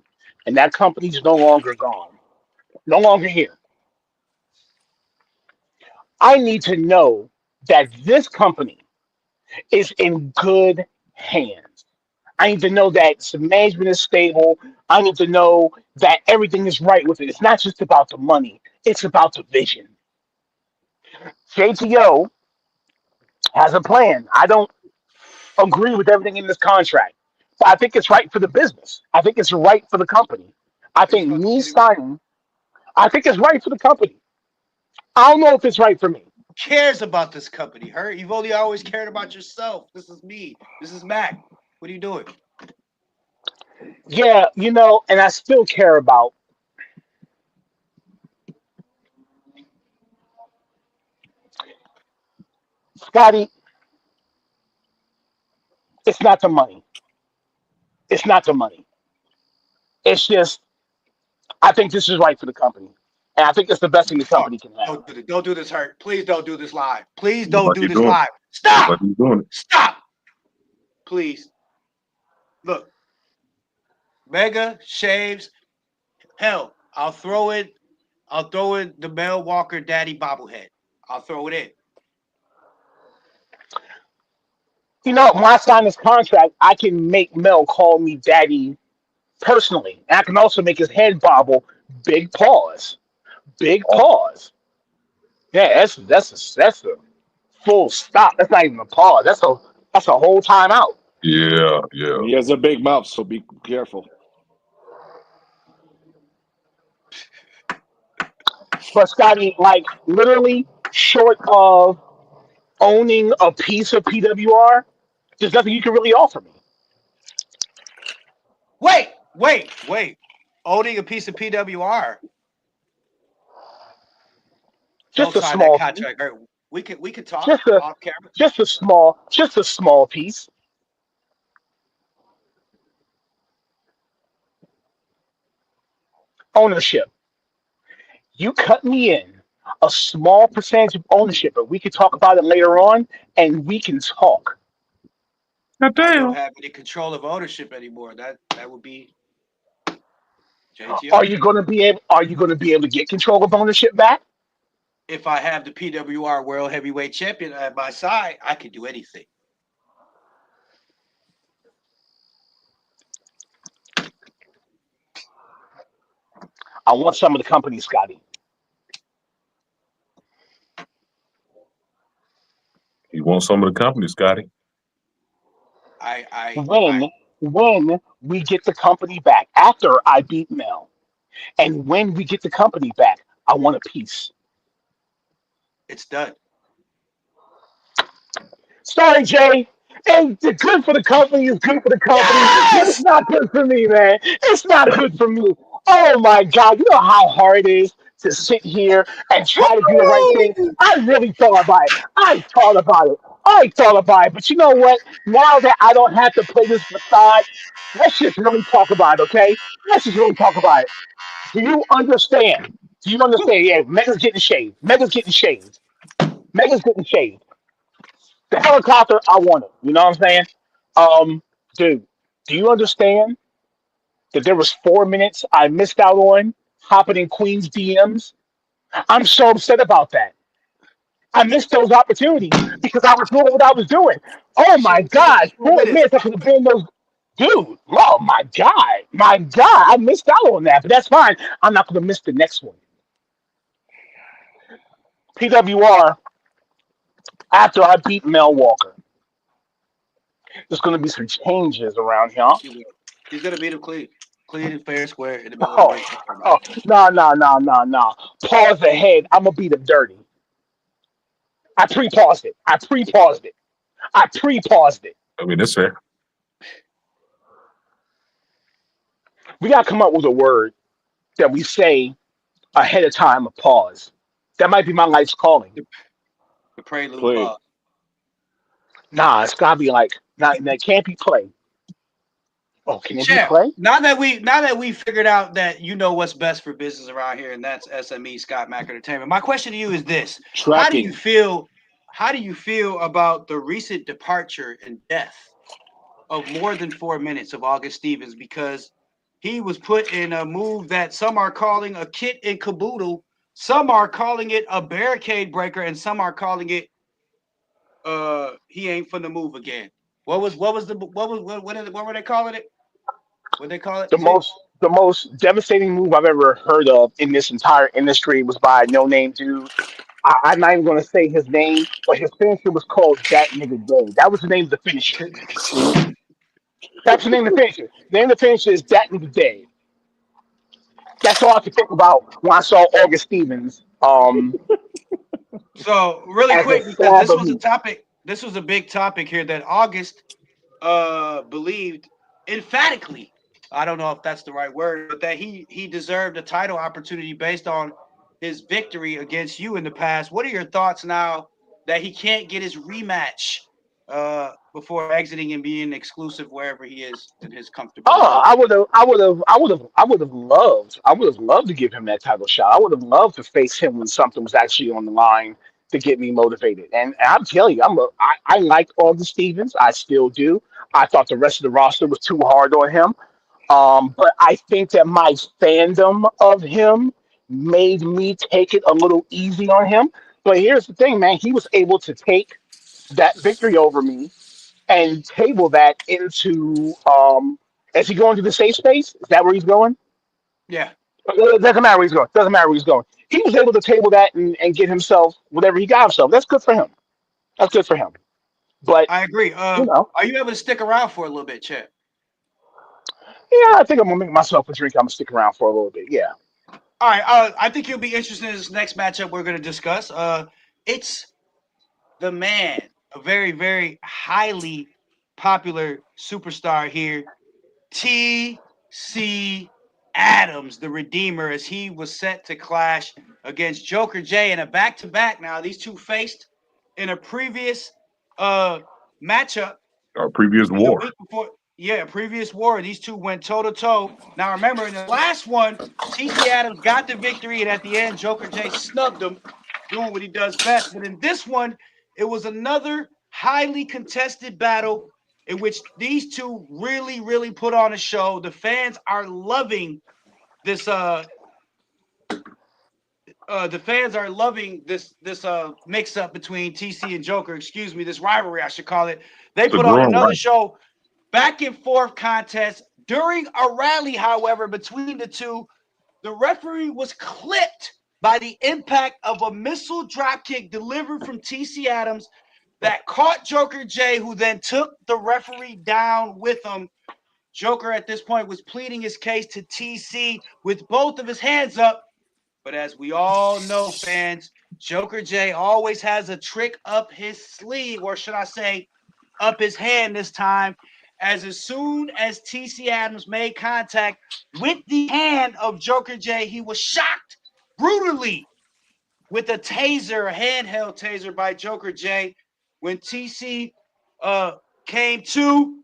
and that company's no longer gone, no longer here. I need to know that this company is in good hands. I need to know that some management is stable. I need to know that everything is right with it. It's not just about the money, it's about the vision. JTO has a plan. I don't agree with everything in this contract, but I think it's right for the business. I think it's right for the company. I Are you think fucking me kidding me? signing, I think it's right for the company. I don't know if it's right for me. Cares about this company, Hurt? You've only always cared about yourself. This is me. This is Mac. What are you doing? Yeah, and I still care about Scotty. It's not the money. It's not the money. It's just I think this is right for the company, and I think it's the best thing the Oh, company can have. don't do this, Hurt. Please don't do this live. Please Look don't like do you're this doing live. it. Look like Stop! you're doing it. Stop! Please. Look, Mega shaves. Hell, I'll throw in the Mel Walker Daddy bobblehead. I'll throw it in. When I sign this contract, I can make Mel call me daddy personally, and I can also make his head bobble. Big pause. Big pause. Yeah, that's a full stop. That's not even a pause. That's a whole timeout. Yeah, yeah. He has a big mouth, so be careful. But Scotty, like literally, short of owning a piece of PWR, there's nothing you can really offer me. Wait. Owning a piece of PWR. Just Don't a sign that small piece. contract. Or we could talk Just a off camera. just a small piece. Ownership. You cut me in a small percentage of ownership, but we can talk about it later on, and we can talk. God I don't damn. have any control of ownership anymore. That would be Are JTO. you going to be able? Are you going to be able to get control of ownership back? If I have the PWR World Heavyweight Champion at my side, I can do anything. I want some of the company, Scotty. You want some of the company, Scotty? I When we get the company back after I beat Mel, and when we get the company back, I want a piece. it's done. Sorry, Jay. And the good for the company is good for the company, but it's Yes! not good for me, man. It's not good for me. Oh my God, you know how hard it is to sit here and try to do the right thing. Woo! I really thought about it. I thought about it. I thought about it. But you know what? Now that I don't have to play this facade, let's just really talk about it, okay? Let's just really talk about it. Do you understand? Do you understand? Yeah, Mega's getting shaved. Mega's getting shaved. Mega's getting shaved. The helicopter, I want it. You know what I'm saying? Um, dude, do you understand that there was 4 minutes I missed out on hopping in Queen's DMs? I'm so upset about that. I missed those opportunities because I was doing what I was doing. Oh She my was giving God, you 4 minutes. 4 minutes I could have been those. Dude, oh my God, I missed out on that, but that's fine. I'm not going to miss the next one. PWR, after I beat Mel Walker, there's going to be some changes around here. She will. She's gonna beat him clean, clean and fair, square in the middle of the Oh, ring. Don't worry about oh, it. no, no, no, no, no. Pause ahead. I'm gonna beat him dirty. I pre-paused it. I pre-paused it. I pre-paused it. I mean, that's fair. We gotta come up with a word that we say ahead of time. A pause. That might be my life's calling. The prelude Play. pause. Nah, it's gotta be like not. That can't be play. Oh, can it be Champ. play? Now that we figured out that you know what's best for business around here, and that's SME Scott Mac Entertainment. My question to you is this: How do you Tracking. feel? How do you feel about the recent departure and death of more than 4 minutes of August Stevens? Because he was put in a move that some are calling a kit and caboodle, some are calling it a barricade breaker, and some are calling it he ain't finna move again. What were they calling it? What they call it? The See? most devastating move I've ever heard of in this entire industry was by a no name dude. I'm not even gonna say his name, but his finisher was called That Nigga Day. That was the name of the finisher. That's the name of the finisher. The name of the finisher is That Nigga Day. That's all I could think about when I saw August Stevens So really as a quick, because slab this of was a meat. topic, this was a big topic here that August believed emphatically. I don't know if that's the right word, but that he deserved a title opportunity based on his victory against you in the past. What are your thoughts now that he can't get his rematch before exiting and being exclusive wherever he is in his comfortable Oh, zone? I would have loved to give him that title shot. I would have loved to face him when something was actually on the line to get me motivated. And I'm telling you, I like August Stevens. I still do. I thought the rest of the roster was too hard on him. But I think that my fandom of him made me take it a little easy on him. But here's the thing, man. He was able to take that victory over me and table that into is he going to the safe space? Is that where he's going? Yeah, It doesn't matter where he's going. Doesn't matter where he's going. He was able to table that and get himself whatever he got himself. That's good for him. That's good for him. But I agree. you know, Are you able to stick around for a little bit, Chet? yeah, I think I'm gonna make myself a drink. I'm gonna stick around for a little bit. Yeah. All right. I think you'll be interested in this next matchup we're going to discuss. It's the man, a very, very highly popular superstar here, TCU. Adams, the Redeemer, as he was set to clash against Joker J in a back-to-back. Now, these two faced in a previous matchup. Our previous The war. week before, yeah, previous war. These two went toe-to-toe. Now, remember, in the last one, TC Adams got the victory, and at the end, Joker J snubbed him, doing what he does best. But in this one, it was another highly contested battle in which these two really, really put on a show. The fans are loving this. The fans are loving this mix up between TC and Joker. Excuse me, this rivalry I should call it. They It's a put on growing another right. show, back and forth contest. During a rally, however, between the two, the referee was clipped by the impact of a missile dropkick delivered from TC Adams that caught Joker J, who then took the referee down with him. Joker at this point was pleading his case to TC with both of his hands up. But as we all know, fans, Joker J always has a trick up his sleeve, or should I say, up his hand this time. As soon as TC Adams made contact with the hand of Joker J, he was shocked brutally with a taser, a handheld taser by Joker J. When TC came to,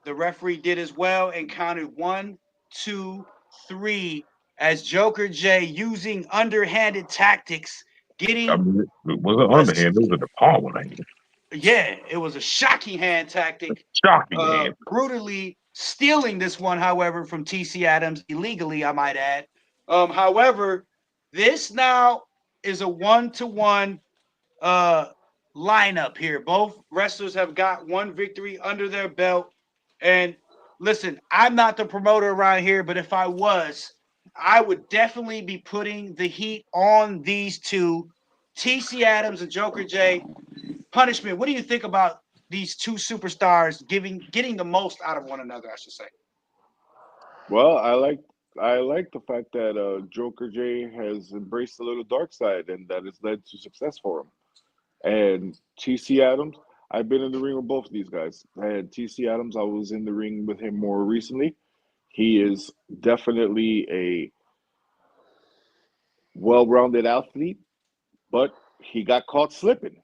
the referee did as well and counted 1, 2, 3 as Joker J, using underhanded tactics, I getting mean, it wasn't underhand. It was a department hand. yeah, it was a shocking hand tactic. Shocking hand. Brutally stealing this one, however, from TC Adams illegally, I might add. However, this now is a 1-to-1 lineup here. Both wrestlers have got one victory under their belt. And listen, I'm not the promoter around here, but if I was, I would definitely be putting the heat on these two, TC Adams and Joker J. Punishment, what do you think about these two superstars getting the most out of one another, I should say? Well, I like the fact that Joker J has embraced a little dark side, and that has led to success for him. And TC Adams, I've been in the ring with both of these guys. And TC Adams, I was in the ring with him more recently. He is definitely a well-rounded athlete, but he got caught slipping.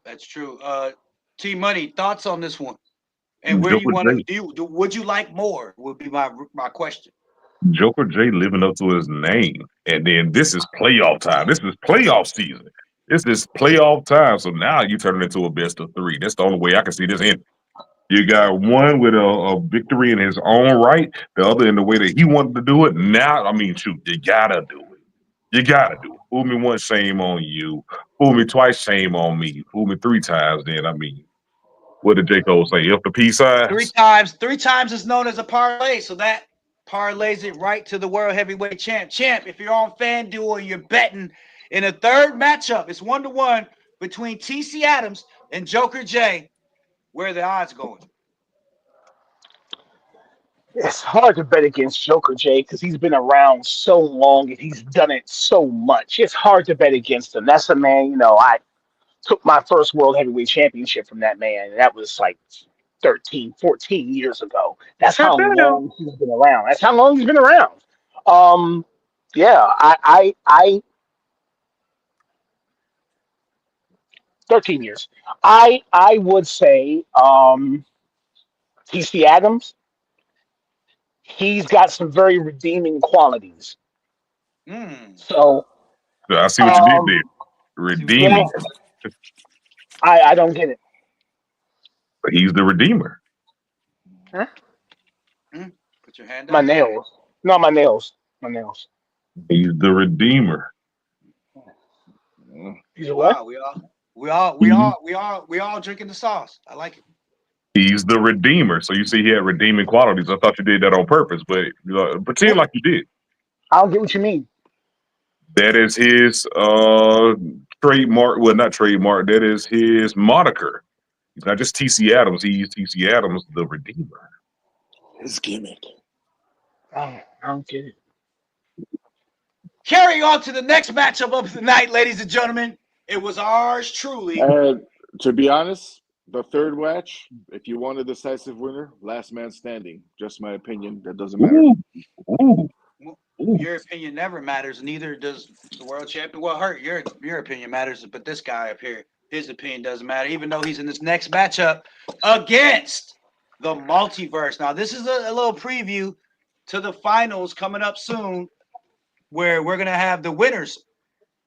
That's true. T Money, thoughts on this one? And where you Joker want J. to would you like more? Would be my question. Joker J living up to his name. And then this is playoff time. This is playoff season. This is playoff time. So now you turn it into a best of three. That's the only way I can see this ending. You got one with a victory in his own right, the other in the way that he wanted to do it. Now, I mean, shoot, you gotta do it. You gotta do it. Fool me once, shame on you. Fool me twice, shame on me. Fool me 3 times, then I mean, what did J. Cole say? Up the peace Three signs? times, three times is known as a parlay, so that parlays it right to the world heavyweight champ. Champ, if you're on FanDuel and you're betting in a third matchup, it's 1-to-1 between TC Adams and Joker J. Where are the odds going? It's hard to bet against Joker J because he's been around so long and he's done it so much. It's hard to bet against him. That's a man, I took my first world heavyweight championship from that man. And that was like 13, 14 years ago. That's how long he's been around. That's how long he's been around. Um, yeah, 13 years. I would say TC Adams, he's got some very redeeming qualities. Hmm. So I see what you did there. um, yeah, Redeeming. I don't get it. But he's the redeemer. Huh? Put your hand My up. nails. No, my nails. My nails. He's the redeemer. Mm. He's a what? Wow, we all drinking the sauce. I like it. He's the redeemer. So you see, he had redeeming qualities. I thought you did that on purpose, but pretend like you did. I don't get what you mean. That is his trademark. Well, not trademark. That is his moniker. He's not just TC Adams. He's TC Adams, the redeemer. His gimmick. I don't get it. Carrying on to the next matchup of the night, ladies and gentlemen. It was ours truly. And to be honest, the third match, if you want a decisive winner, last man standing. Just my opinion. That doesn't matter. Ooh, ooh, Well, ooh. your opinion never matters. Neither does the world champion. Well, Hurt, your opinion matters, but this guy up here, his opinion doesn't matter, even though he's in this next matchup against the Multiverse. Now, this is a little preview to the finals coming up soon, where we're gonna have the winners,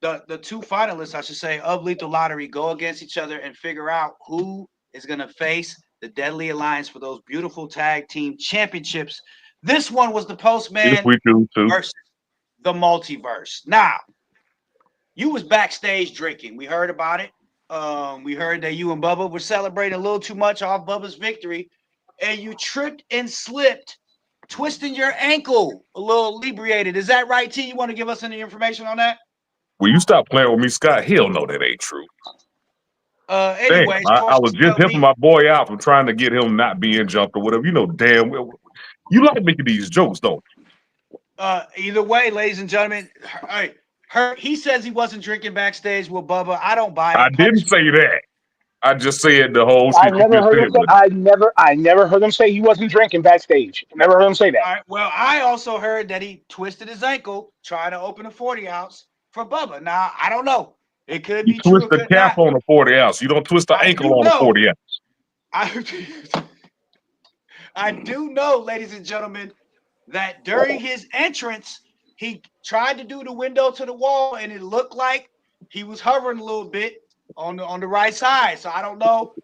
the two finalists, I should say, of Lethal Lottery go against each other and figure out who is gonna face the Deadly Alliance for those beautiful tag team championships. This one was the If Postman we do too. versus the Multiverse. Now, you was backstage drinking. We heard about it. We heard that you and Bubba were celebrating a little too much off Bubba's victory, and you tripped and slipped, twisting your ankle a little inebriated. Is that right, T? You want to give us any information on that? Will you stop playing with me, Scott? Hell no, that ain't true. Damn, Anyways, I was just helping my boy out from trying to get him not being jumped or whatever. You know damn well. You like making these jokes, don't you? Either way, ladies and gentlemen, he says he wasn't drinking backstage with Bubba. I don't buy it. I didn't say that. I just said the whole I shit you never just heard him said. say. I never heard him say he wasn't drinking backstage. Never heard him say that. All right, well, I also heard that he twisted his ankle trying to open a 40 ounce for Bubba. Now, I don't know. It could You be true. twist It the could cap not. on a 40 ounce. You don't twist the I ankle do on a know. 40 ounce. I do know, ladies and gentlemen, that during his entrance, he tried to do the window to the wall, and it looked like he was hovering a little bit on the right side. So I don't know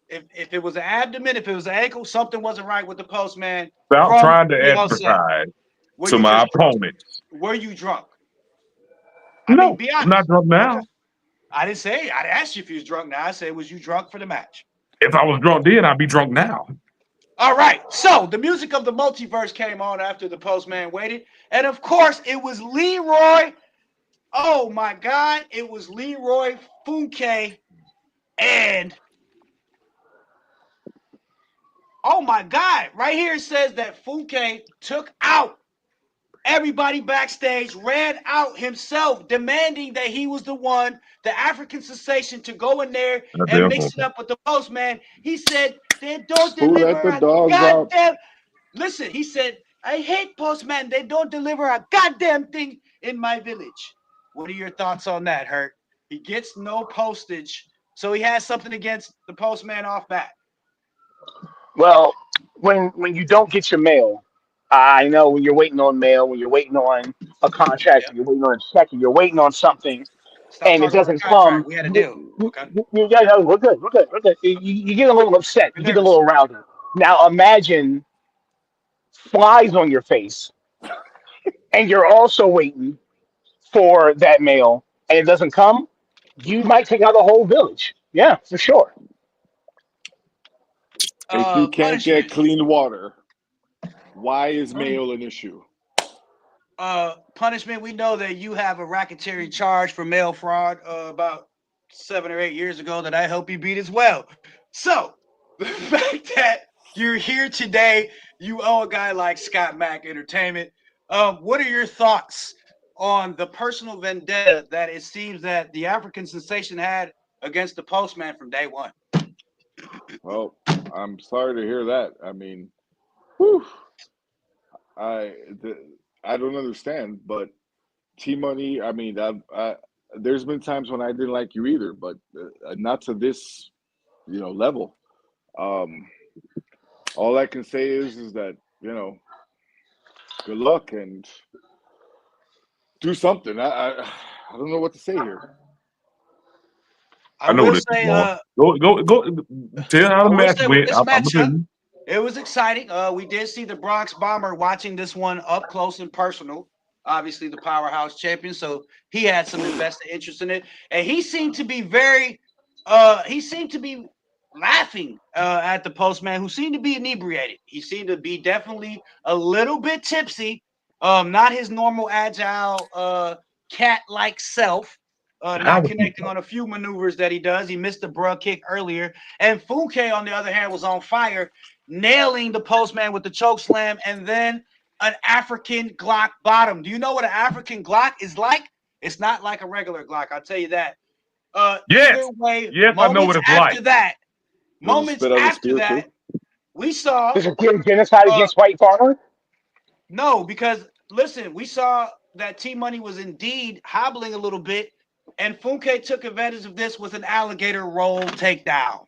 if it was an abdomen, if it was an ankle, something wasn't right with the Postman. Stop From trying to the outset. advertise Were to you my just drunk? opponents. Were you drunk? I No, mean, be I'm honest. not drunk now. Okay. I didn't say. I asked you if you was drunk. Now I said, was you drunk for the match? If I was drunk then, I'd be drunk now. All right. So the music of the Multiverse came on after the Postman waited, and of course it was Leroy. Oh my God! It was Leroy Funke, and oh my God! Right here it says that Funke took out everybody backstage, ran out himself, demanding that he was the one, the African sensation, to go in there and mix it up with the Postman. He said they don't Who let deliver the a dogs out? goddamn. Listen, he said, I hate Postman. They don't deliver a goddamn thing in my village. What are your thoughts on that, Hurt? He gets no postage, so he has something against the Postman off bat. Well, when you don't get your mail, I know when you're waiting on mail, when you're waiting on a contract, Yep. when you're waiting on a check, and you're waiting on something, Stop and it talking about the doesn't contract. come. We had a deal. Okay. Yeah, no, we're good. We're good. We're good. You get a little upset. You're You get a nervous. little rounder. Now imagine flies on your face, and you're also waiting for that mail, and it doesn't come. You might take out the whole village. Yeah, for sure. If you can't Punishment. get clean water, why is Um, mail an issue? Punishment. We know that you have a racketeering charge for mail fraud about 7 or 8 years ago that I helped you beat as well. So the fact that you're here today, you owe a guy like Scott Mack Entertainment. What are your thoughts on the personal vendetta that it seems that the African sensation had against the Postman from day one? Well, I'm sorry to hear that. I mean, whew, I the, I don't understand, but T Money. I mean, there's been times when I didn't like you either, but not to this, level. Um, all I can say is that good luck and do something. I don't know what to say here. I I know will this is say, going. Go. Tell how I the will match say with went. this I'm gonna tell matchup, you. it was exciting. We did see the Bronx Bomber watching this one up close and personal. Obviously, the powerhouse champion, so he had some invested interest in it, and he seemed to be he seemed to be laughing at the Postman, who seemed to be inebriated. He seemed to be definitely a little bit tipsy, not his normal agile cat-like self. How Not was he? connecting on a few maneuvers that he does. He missed the bruh kick earlier. And Funke, on the other hand, was on fire, nailing the Postman with the choke slam and then an African Glock bottom. Do you know what an African Glock is like? It's not like a regular Glock, I'll tell you that. Either Yes. way, Yes, I know what moments it's after like. that, Moments spit out a after spear that, too? we saw This is genocide against white farmers. no, because listen, we saw that T Money was indeed hobbling a little bit, and Funke took advantage of this with an alligator roll takedown.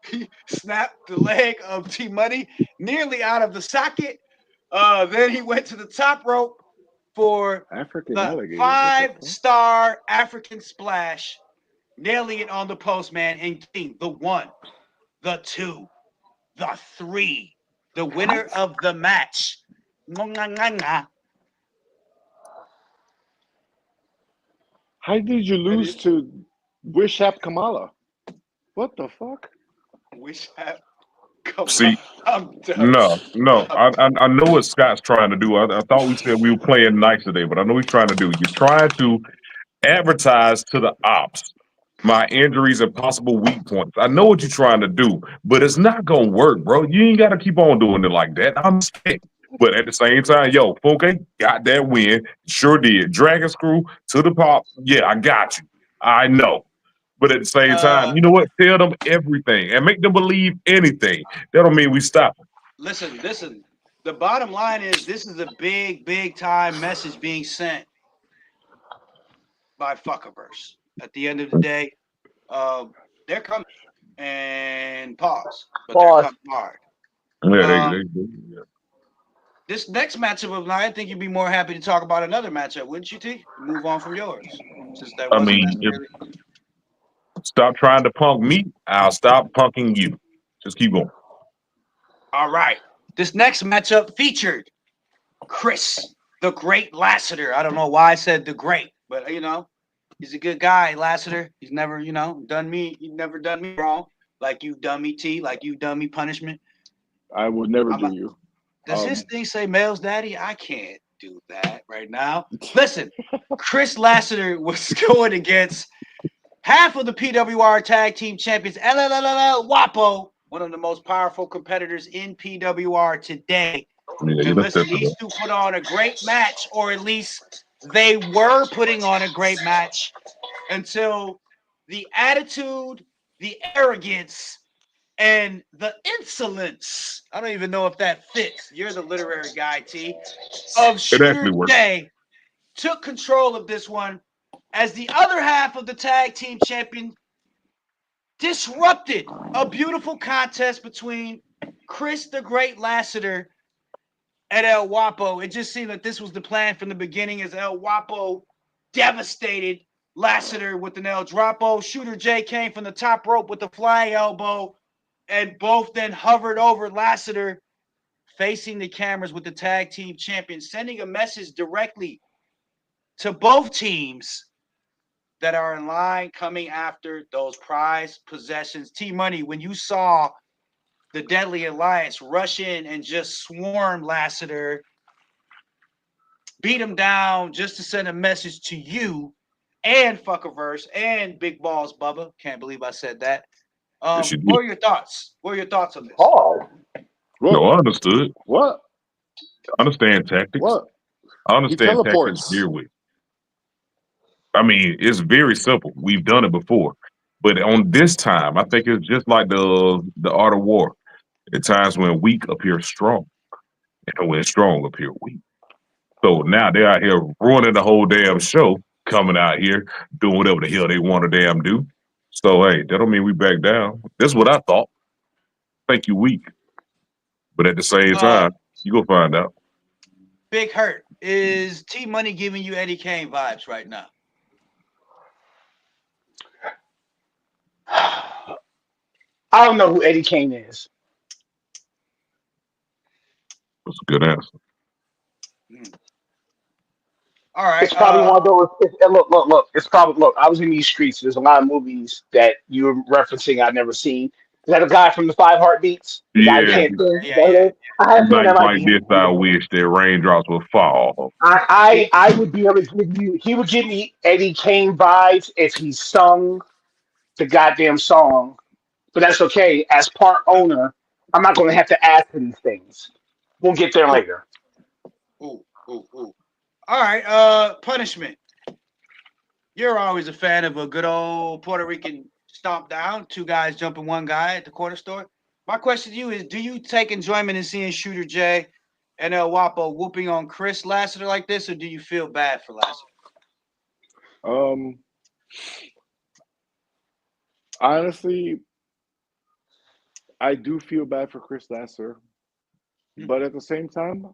He snapped the leg of T Money nearly out of the socket. Then he went to the top rope for African the alligator. What the fuck? 5-star African splash, nailing it on the postman and getting the 1, the 2, the 3, the winner of the match. How did you lose to Wishap Kamala? What the fuck? Wish have come See, on. I'm done. no. I know what Scott's trying to do. I thought we said we were playing nice today, but I know he's trying to do. You're trying to advertise to the ops my injuries and possible weak points. I know what you're trying to do, but it's not gonna work, bro. You ain't gotta keep on doing it like that. I'm sick. But at the same time, yo, Funke got that win. Sure did. Dragon Screw to the pop. Yeah, I got you. I know. But at the same time, you know what? Tell them everything and make them believe anything. That don't mean we stop. Listen. The bottom line is this is a big time message being sent by Fuckaverse. At the end of the day, they're coming and pause, but they're Pause. coming hard. Yeah, yeah. This next matchup of mine, I think you'd be more happy to talk about another matchup, wouldn't you, T? Move on from yours, since that I wasn't mean, if necessarily. stop trying to punk me, I'll stop punking you. Just keep going. All right. This next matchup featured Chris, the Great Lassiter. I don't know why I said the Great, but he's a good guy, Lassiter. He's never, done me. He's never done me wrong, like you've done me, T. Like you've done me punishment. I would never do you. Does his thing say male's daddy? I can't do that right now. Listen, Chris Lassiter was going against half of the PWR Tag Team Champions, LLLL WAPO, one of the most powerful competitors in PWR today. Yeah, And listen, these two put on a great match, or at least they were putting on a great match until the attitude, the arrogance, and the insolence, I don't even know if that fits, you're the literary guy, T, of It Shooter actually works. J took control of this one as the other half of the tag team champion disrupted a beautiful contest between Chris the Great Lassiter and El Guapo. It just seemed that this was the plan from the beginning, as El Guapo devastated Lassiter with an El Drapo. Shooter J came from the top rope with the flying elbow, and both then hovered over Lassiter, facing the cameras with the tag team champion, sending a message directly to both teams that are in line coming after those prized possessions. T Money, when you saw the Deadly Alliance rush in and just swarm Lassiter, beat him down just to send a message to you and Fuckaverse and Big Balls Bubba. Can't believe I said that. Yes, you What did. are your thoughts? What are your thoughts on this? Oh, No, What? I understood. What? I understand tactics. What? I He understand tactics teleports. dearly. I mean, it's very simple. We've done it before. But on this time, I think it's just like the art of war. At times when weak appear strong, and when strong appear weak. So now they're out here ruining the whole damn show, coming out here doing whatever the hell they want to damn do. So hey, that don't mean we back down. That's what I thought. Think you weak, but at the same time, you go find out. Big Hurt, is T Money giving you Eddie Kane vibes right now? I don't know who Eddie Kane is. That's a good answer. All right. It's probably one of those. Look. It's probably look. I was in these streets. There's a lot of movies that you're referencing I've never seen. Is that a guy from the Five Heartbeats? The guy who Yeah, can't sing? Is that who it Yeah. is? I have been. nights That might like be this, him. I wish that raindrops would fall. I would be able to give you. He would give me Eddie Kane vibes if he sung the goddamn song. But that's okay. As part owner, I'm not going to have to ask for these things. We'll get there later. Ooh. All right. Punishment. You're always a fan of a good old Puerto Rican stomp down. Two guys jumping one guy at the corner store. My question to you is: do you take enjoyment in seeing Shooter J and El Wapo whooping on Chris Lassiter like this, or do you feel bad for Lassiter? Honestly, I do feel bad for Chris Lasser, but at the same time,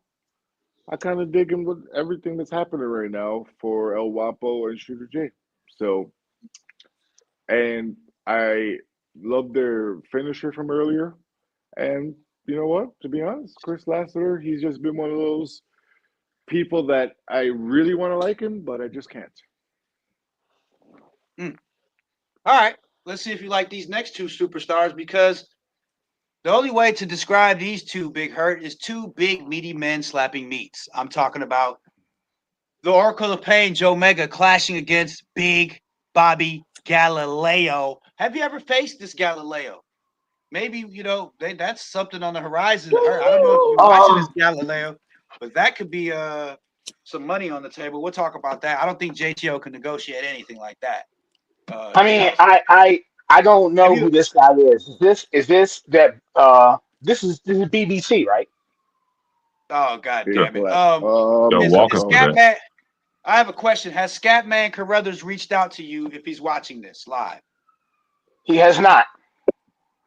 I kind of dig him with everything that's happening right now for El Wapo and Shooter J. So, and I love their finisher from earlier. And you know what? To be honest, Chris Lasseter, he's just been one of those people that I really want to like him, but I just can't. All right, let's see if you like these next two superstars, because the only way to describe these two, Big Hurt, is two big meaty men slapping meats. I'm talking about the Oracle of Pain, Joe Mega, clashing against Big Bobby Galileo. Have you ever faced this Galileo? Maybe, that's something on the horizon. I don't know if you're watching this Galileo, but that could be some money on the table. We'll talk about that. I don't think JTO can negotiate anything like that. I mean, I don't know who this guy is. Is this that this is BBC, right? Oh, God Big damn it. black. Yo, Is walk up to that. Scatman? I have a question. Has Scatman Carruthers reached out to you if he's watching this live? He has not.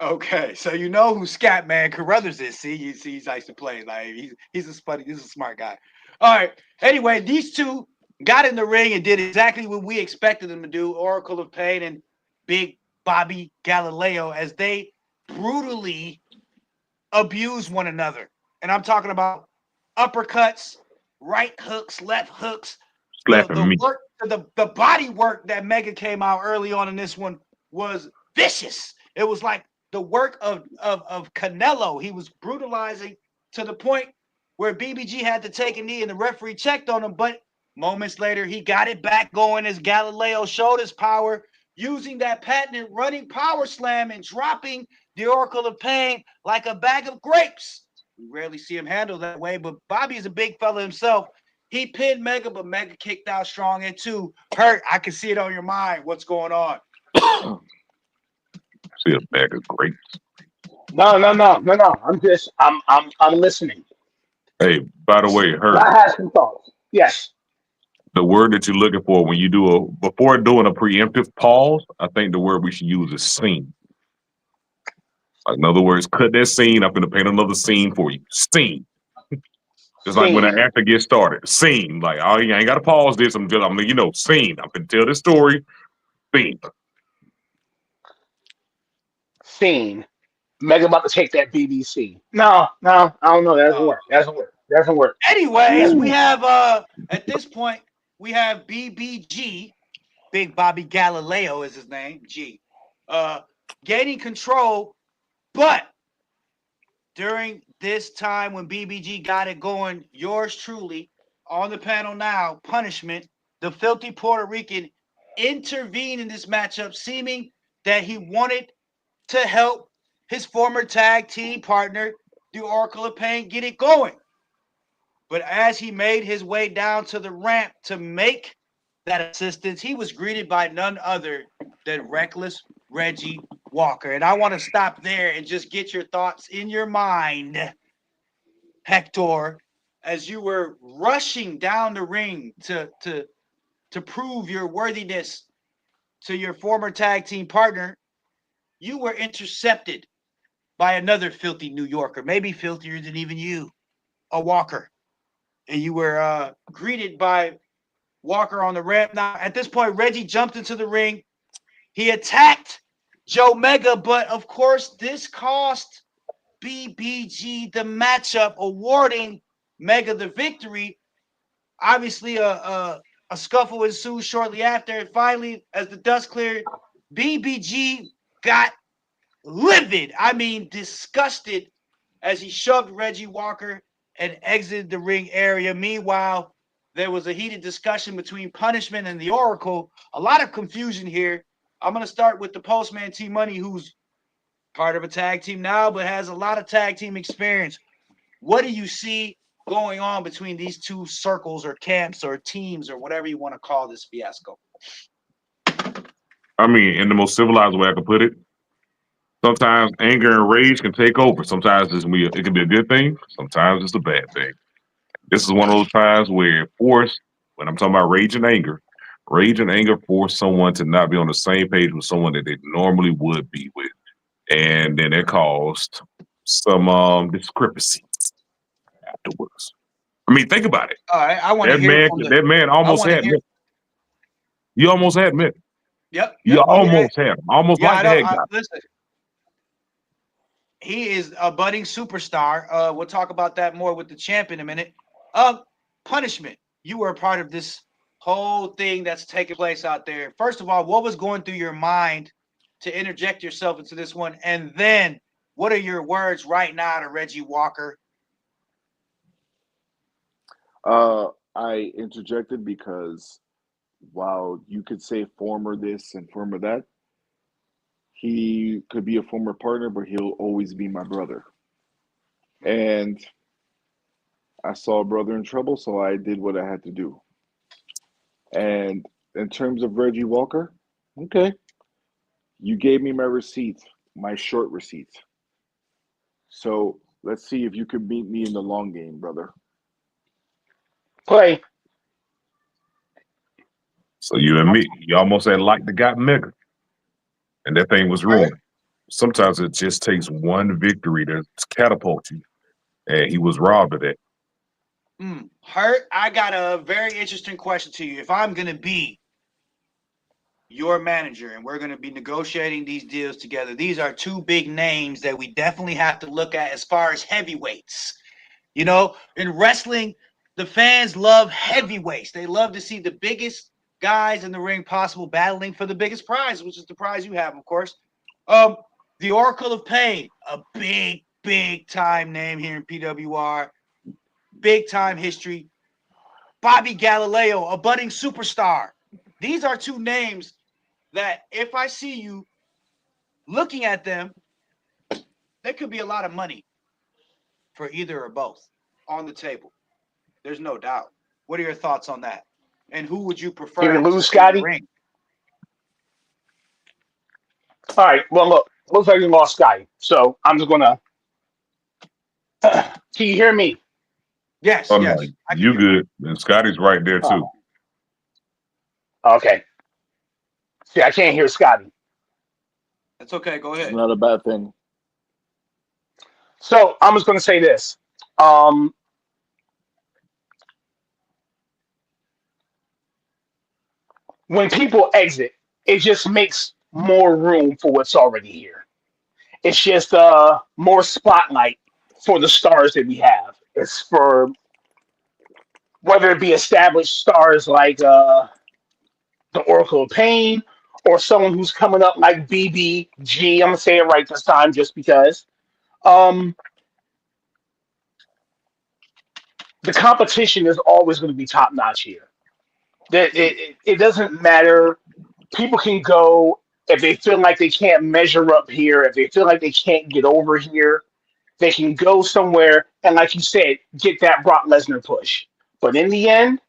Okay, so you know who Scatman Carruthers is. See, he likes to play. Like he's a smart guy. All right. Anyway, these two got in the ring and did exactly what we expected them to do. Oracle of Pain and Big Bobby Galileo, as they brutally abuse one another. And I'm talking about uppercuts, right hooks, left hooks. Slapping The me. work, the body work that Mega came out early on in this one was vicious. It was like the work of Canelo. He was brutalizing to the point where BBG had to take a knee and the referee checked on him. But moments later, he got it back going as Galileo showed his power, using that patented running power slam and dropping the Oracle of Pain like a bag of grapes. We rarely see him handle that way, but Bobby's a big fella himself. He pinned Mega, but Mega kicked out strong in two. Hurt, I can see it on your mind. What's going on? See a bag of grapes. No. I'm listening. Hey, by the way, But Hurt, I have some thoughts. Yes. the word that you're looking for when you do before doing a preemptive pause, I think the word we should use is scene. Like, in other words, cut that scene. I'm going to paint another scene for you. Scene. Just like when an Scene. actor gets started. Scene. Like, oh, you ain't got to pause this. I'm scene. I'm going to tell this story. Scene. Scene. Mega about to take that BBC. No, I don't know. That doesn't Oh. work. Doesn't work. Anyways, we Ooh. have at this point, we have BBG, Big Bobby Galileo is his name, G, gaining control, but during this time when BBG got it going, yours truly on the panel now, Punishment, the filthy Puerto Rican, intervened in this matchup, seeming that he wanted to help his former tag team partner, the Oracle of Pain, get it going. But as he made his way down to the ramp to make that assistance, he was greeted by none other than Reckless Reggie Walker. And I want to stop there and just get your thoughts in your mind, Hector, as you were rushing down the ring to prove your worthiness to your former tag team partner. You were intercepted by another filthy New Yorker, maybe filthier than even you, a Walker. And you were greeted by Walker on the ramp. Now, at this point, Reggie jumped into the ring. He attacked Joe Mega, but of course, this cost BBG the matchup, awarding Mega the victory. Obviously, a scuffle ensued shortly after. And finally, as the dust cleared, BBG got livid. I mean, disgusted as he shoved Reggie Walker and exited the ring area. Meanwhile, there was a heated discussion between Punishment and the Oracle. A lot of confusion here. I'm going to start with the Postman T Money, who's part of a tag team now, but has a lot of tag team experience. What do you see going on between these two circles or camps or teams or whatever you want to call this fiasco? I mean, in the most civilized way I can put it, sometimes anger and rage can take over. Sometimes it can be a good thing. Sometimes it's a bad thing. This is one of those times where when I'm talking about rage and anger force someone to not be on the same page with someone that they normally would be with. And then it caused some discrepancy afterwards. I mean, think about it. All right, I want to hear from That man I almost want to had hear. me. You almost had me. Yep, You yep. almost had him. Almost Yeah, like I the don't. head guy. Listen, he is a budding superstar. We'll talk about that more with the champ in a minute. Punishment. You were a part of this whole thing that's taking place out there. First of all, what was going through your mind to interject yourself into this one? And then what are your words right now to Reggie Walker? I interjected because while you could say former this and former that, he could be a former partner, but he'll always be my brother. And I saw a brother in trouble, so I did what I had to do. And in terms of Reggie Walker, okay, you gave me my receipt, my short receipt. So let's see if you could beat me in the long game, brother. Play. So you and me, you almost had like the got mega, and that thing was ruined. Sometimes it just takes one victory to catapult you, and he was robbed of that. Hurt, I got a very interesting question to you. If I'm going to be your manager and we're going to be negotiating these deals together, these are two big names that we definitely have to look at as far as heavyweights. You know, in wrestling, the fans love heavyweights. They love to see the biggest guys in the ring possible battling for the biggest prize, which is the prize you have, of course. The Oracle of Pain, a big time name here in PWR, big time history. Bobby Galileo, a budding superstar. These are two names that if I see you looking at them, there could be a lot of money for either or both on the table. There's no doubt. What are your thoughts on that? And who would you You prefer didn't to lose, see in the Scotty. ring? All right. Well, look. Looks like you lost Scotty. So I'm just gonna. Can you hear me? Yes, Oh no, yes. I can you hear you. good. And Scotty's right there too. Oh, okay. See, I can't hear Scotty. That's okay. Go It's ahead. not a bad thing. So I'm just gonna say this. Um, when people exit, it just makes more room for what's already here. It's just more spotlight for the stars that we have. It's for whether it be established stars like the Oracle of Pain or someone who's coming up like BBG. I'm gonna say it right this time just because. Um, the competition is always going to be top notch here. It doesn't matter. People can go if they feel like they can't measure up here, if they feel like they can't get over here, they can go somewhere and, like you said, get that Brock Lesnar push. But in the end,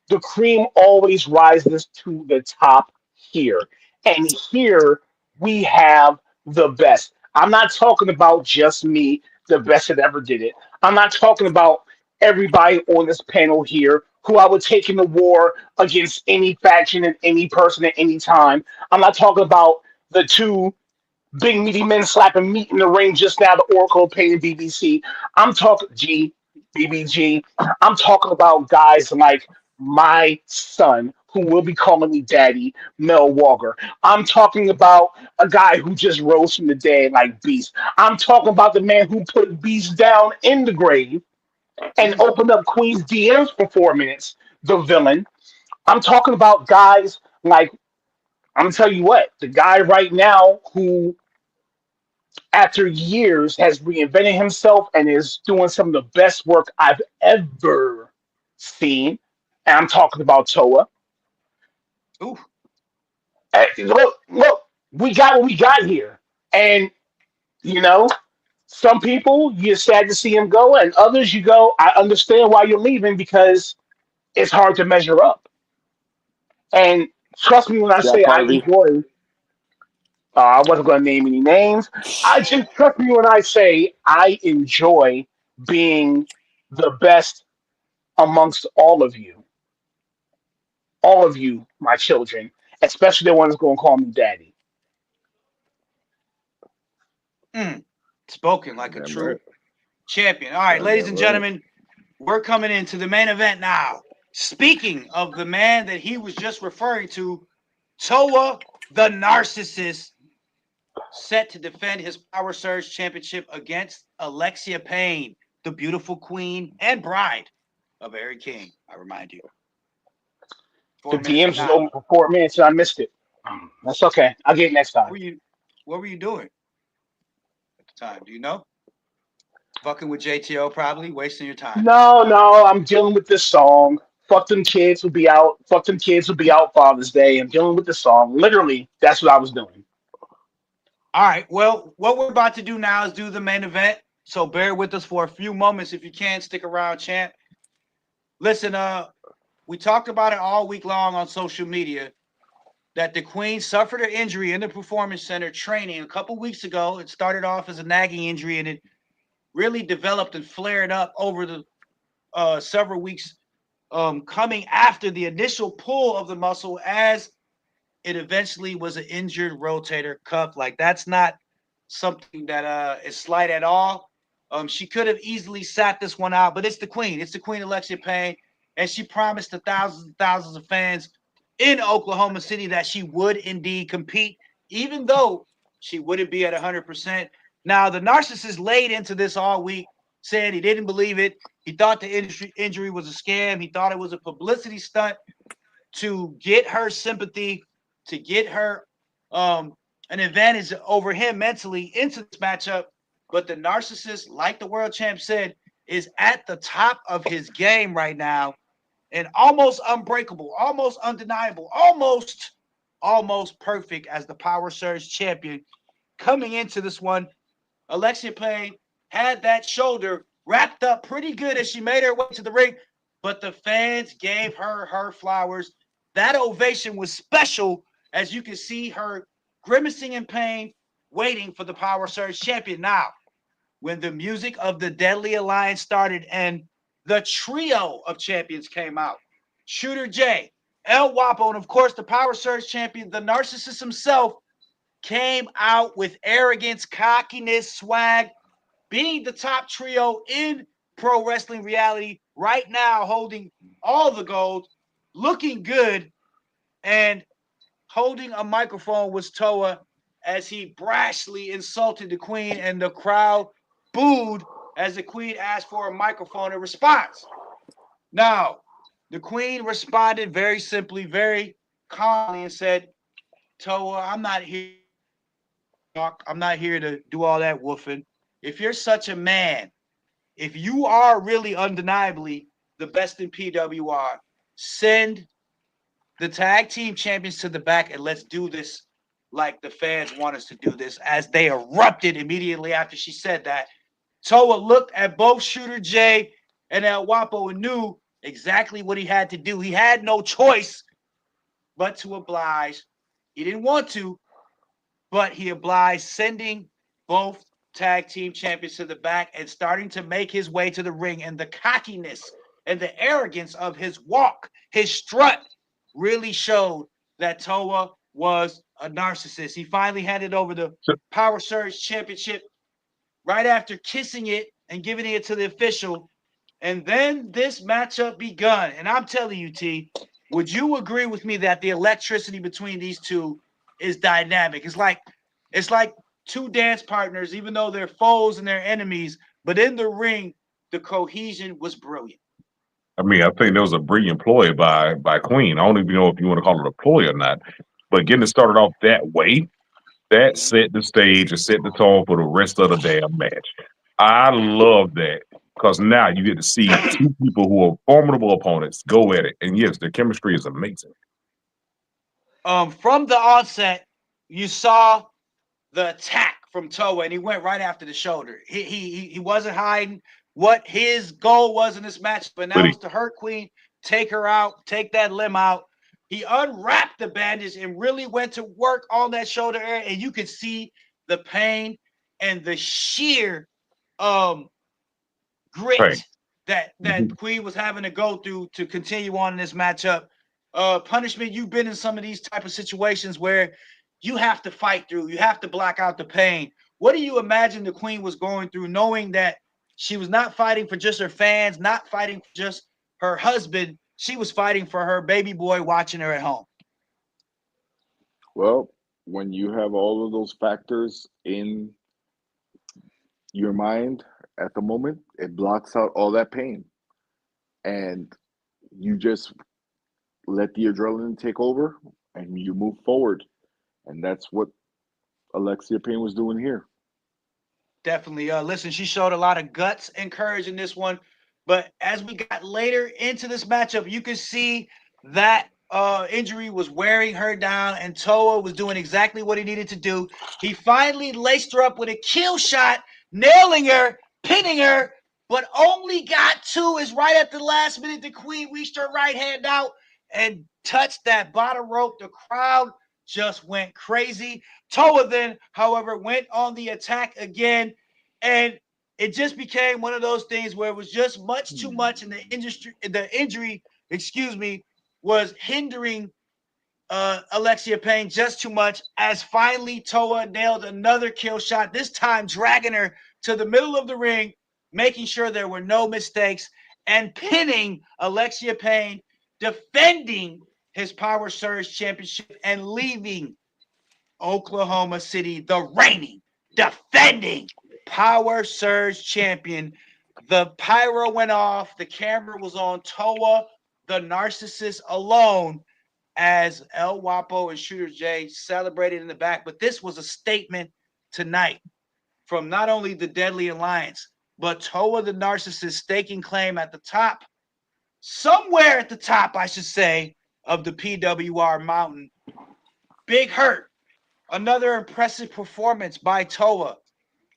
the cream always rises to the top here. And here we have the best. I'm not talking about just me, the best that ever did it. I'm not talking about everybody on this panel here who I would take in the war against any faction and any person at any time. I'm not talking about the two big meaty men slapping meat in the ring just now, the Oracle paying BBC. I'm talking BBG. I'm talking about guys like my son, who will be calling me daddy, Mel Walker. I'm talking about a guy who just rose from the dead like Beast. I'm talking about the man who put Beast down in the grave and opened up Queen's DMs for 4 minutes, the villain. I'm talking about guys like, I'm gonna tell you what, the guy right now who after years has reinvented himself and is doing some of the best work I've ever seen. And I'm talking about Toa. Ooh, Look, we got what we got here. And, you know, some people, you're sad to see him go, and others, you go, I understand why you're leaving because it's hard to measure up. And trust me when I Jack say I Harvey. enjoy. I wasn't going to name any names. I just trust me when I say I enjoy being the best amongst all of you, my children, especially the ones going to call me daddy. Mm, spoken like a Damn true right. champion. All right, ladies Goddamn and right. gentlemen, we're coming into the main event now. Speaking of the man that he was just referring to, Toa the Narcissist, set to defend his Power Surge Championship against Alexia Payne, the beautiful queen and bride of Eric King. I remind you. The 4 minutes from DMs was now. open for 4 minutes and I missed it. That's okay. I'll get it next What time. were you what were you doing at the time? Do you know? Fucking with JTO, probably wasting your time. No, no, I'm dealing with this song. Fuck them kids will be out. Fuck them kids will be out Father's Day. I'm dealing with the song. Literally, that's what I was doing. All right. Well, what we're about to do now is do the main event. So bear with us for a few moments if you can. Stick around, champ. Listen, we talked about it all week long on social media that the Queen suffered an injury in the Performance Center training a couple weeks ago. It started off as a nagging injury and it really developed and flared up over the several weeks, coming after the initial pull of the muscle as it eventually was an injured rotator cuff. Like that's not something that is slight at all. She could have easily sat this one out, but it's the Queen. It's the Queen Alexia Payne, and she promised to thousands and thousands of fans in Oklahoma City that she would indeed compete, even though she wouldn't be at 100%. Now, the narcissist laid into this all week, saying he didn't believe it. He thought the injury was a scam. He thought it was a publicity stunt to get her sympathy, to get her an advantage over him mentally into this matchup. But the narcissist, like the world champ said, is at the top of his game right now and almost unbreakable, almost undeniable, almost perfect as the Power Surge champion. Coming into this one, Alexia Payne had that shoulder wrapped up pretty good as she made her way to the ring, but the fans gave her flowers. That ovation was special, as you can see her grimacing in pain, waiting for the Power Surge champion. Now, when the music of the Deadly Alliance started and the trio of champions came out, Shooter J, El Wapo, and of course the Power Surge champion, the narcissist himself, came out with arrogance, cockiness, swag, being the top trio in pro wrestling reality right now, holding all the gold, looking good, and holding a microphone was Toa as he brashly insulted the Queen, and the crowd booed as the Queen asked for a microphone in response. Now, the Queen responded very simply, very calmly, and said, Toa, I'm not here to talk. I'm not here to do all that woofing. If you're such a man, if you are really undeniably the best in PWR, send the tag team champions to the back and let's do this like the fans want us to do this. As they erupted immediately after she said that, Toa looked at both Shooter J and El Wapo and knew exactly what he had to do. He had no choice but to oblige. He didn't want to, but he obliged, sending both tag team champions to the back and starting to make his way to the ring. And the cockiness and the arrogance of his walk, his strut, really showed that Toa was a narcissist. He finally handed over the So, Power Surge Championship right after kissing it and giving it to the official. And then this matchup begun. And I'm telling you, T, would you agree with me that the electricity between these two is dynamic? It's like two dance partners, even though they're foes and they're enemies, but in the ring, the cohesion was brilliant. I mean, I think that was a brilliant ploy by Queen. I don't even know if you want to call it a ploy or not, but getting it started off that way, that Mhm. set the stage and set the tone for the rest of the damn match. I love that because now you get to see two people who are formidable opponents go at it, and yes, their chemistry is amazing. From the onset, you saw the attack from Toa, and he went right after the shoulder. He wasn't hiding what his goal was in this match, but But now was to hurt Queen, take her out, take that limb out. He unwrapped the bandage and really went to work on that shoulder area, and you could see the pain and the sheer Right. grit that Mhm. Queen was having to go through to continue on in this matchup. Punishment, you've been in some of these type of situations where you have to fight through, you have to block out the pain. What do you imagine the Queen was going through, knowing that she was not fighting for just her fans, not fighting for just her husband, she was fighting for her baby boy watching her at home? Well, when you have all of those factors in your mind at the moment, it blocks out all that pain. And you just let the adrenaline take over and you move forward. And that's what Alexia Payne was doing here. Definitely. Listen, she showed a lot of guts and courage in this one. But as we got later into this matchup, you could see that injury was wearing her down, and Toa was doing exactly what he needed to do. He finally laced her up with a kill shot, nailing her, pinning her, but only got two. Is right at the last minute, the Queen reached her right hand out and touched that bottom rope. The crowd just went crazy. Toa then, however, went on the attack again, and it just became one of those things where it was just much too much, and the injury, excuse me, was hindering Alexia Payne just too much. As finally Toa nailed another kill shot, this time dragging her to the middle of the ring, making sure there were no mistakes, and pinning Alexia Payne, defending his Power Surge Championship and leaving Oklahoma City, the reigning, defending Power Surge champion. The pyro went off. The camera was on Toa, the narcissist, alone, as El Wapo and Shooter J celebrated in the back. But this was a statement tonight from not only the Deadly Alliance, but Toa, the narcissist, staking claim at the top, somewhere at the top, I should say, of the PWR mountain. Big Hurt, another impressive performance by Toa.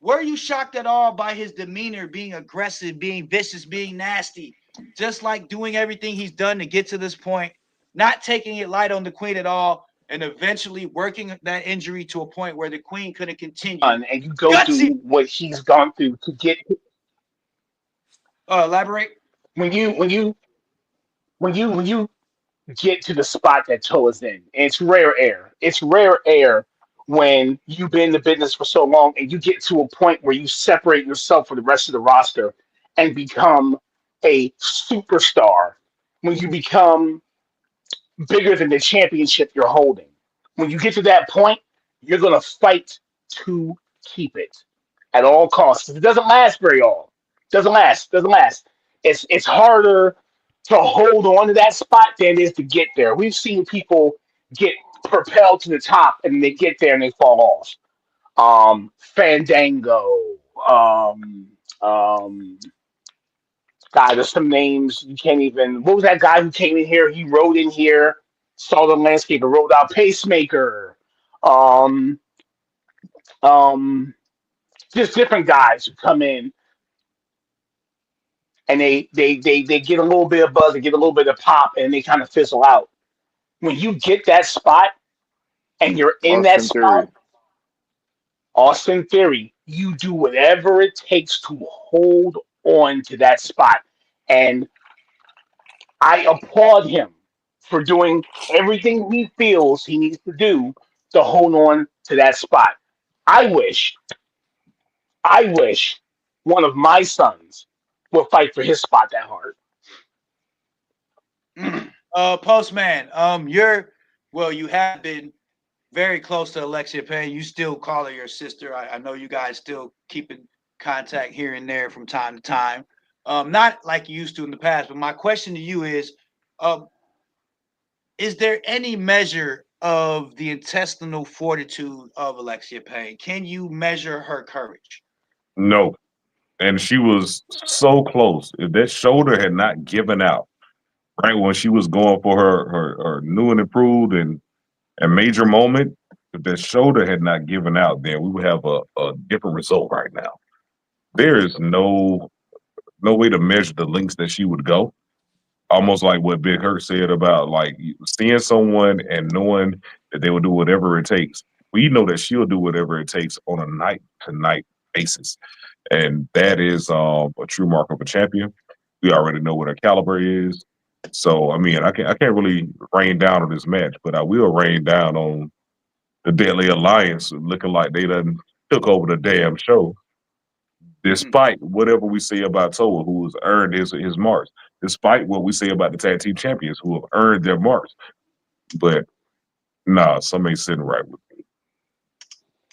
Were you shocked at all by his demeanor, being aggressive, being vicious, being nasty, just like doing everything he's done to get to this point, not taking it light on the Queen at all, and eventually working that injury to a point where the Queen couldn't continue? And you go Gutsy. through what he's gone through to get Elaborate. when you get to the spot that Toa's in. And it's rare air. It's rare air when you've been in the business for so long and you get to a point where you separate yourself from the rest of the roster and become a superstar. When you become bigger than the championship you're holding. When you get to that point, you're going to fight to keep it at all costs. It doesn't last very long. Doesn't last. Doesn't last. It's harder to hold on to that spot than it is to get there. We've seen people get propelled to the top and they get there and they fall off. Fandango. Um, God, there's some names you can't even. What was that guy who came in here? He rode in here, saw the landscape, and rode out Pacemaker. Um, um, just different guys who come in and they get a little bit of buzz, and get a little bit of pop, and they kind of fizzle out. When you get that spot and you're in that Austin spot, Theory. Austin Theory, you do whatever it takes to hold on to that spot. And I applaud him for doing everything he feels he needs to do to hold on to that spot. I wish, I wish one of my sons would fight for his spot that hard. Postman, you have been very close to Alexia Payne. You still call her your sister. I know you guys still keep in contact here and there from time to time. Not like you used to in the past, but my question to you um, is there any measure of the intestinal fortitude of Alexia Payne? Can you measure her courage? No. And she was so close. If that shoulder had not given out right when she was going for her new and improved and major moment, if that shoulder had not given out, then we would have a different result right now. There is no way to measure the lengths that she would go. almost like what Big Hurt said about like seeing someone and knowing that they will do whatever it takes. We know that she'll do whatever it takes on a night to night basis. And that is a true mark of a champion. We already know what her caliber is. So I mean, I can't really rain down on this match, but I will rain down on the Deadly Alliance looking like they done took over the damn show. Despite whatever we say about Toa, who has earned his marks, despite what we say about the tag team champions who have earned their marks, but nah, something ain't sitting right with me.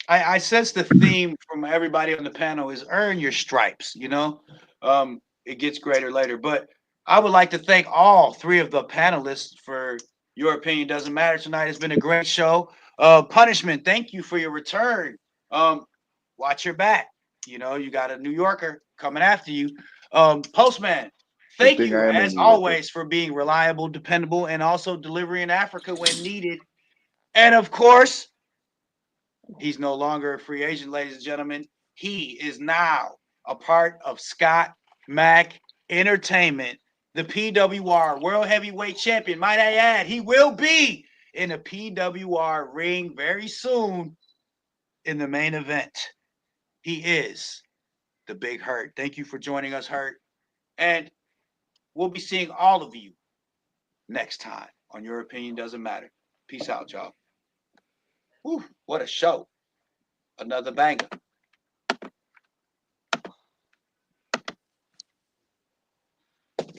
I sense the theme from everybody on the panel is earn your stripes, you know? It gets greater later. But I would like to thank all three of the panelists for your opinion doesn't matter tonight. It's been a great show. Punishment, thank you for your return. Watch your back. You know, you got a New Yorker coming after you. Postman, Good thank thing you I am a as New Yorker. always for being reliable, dependable, and also delivering Africa when needed. And of course, he's no longer a free agent, ladies and gentlemen. He is now a part of Scott Mack Entertainment, the PWR World Heavyweight Champion. Might I add, he will be in a PWR ring very soon in the main event. He is the Big Hurt. Thank you for joining us, Hurt. And we'll be seeing all of you next time on Your Opinion Doesn't Matter. Peace out, y'all. Whew, what a show. Another banger.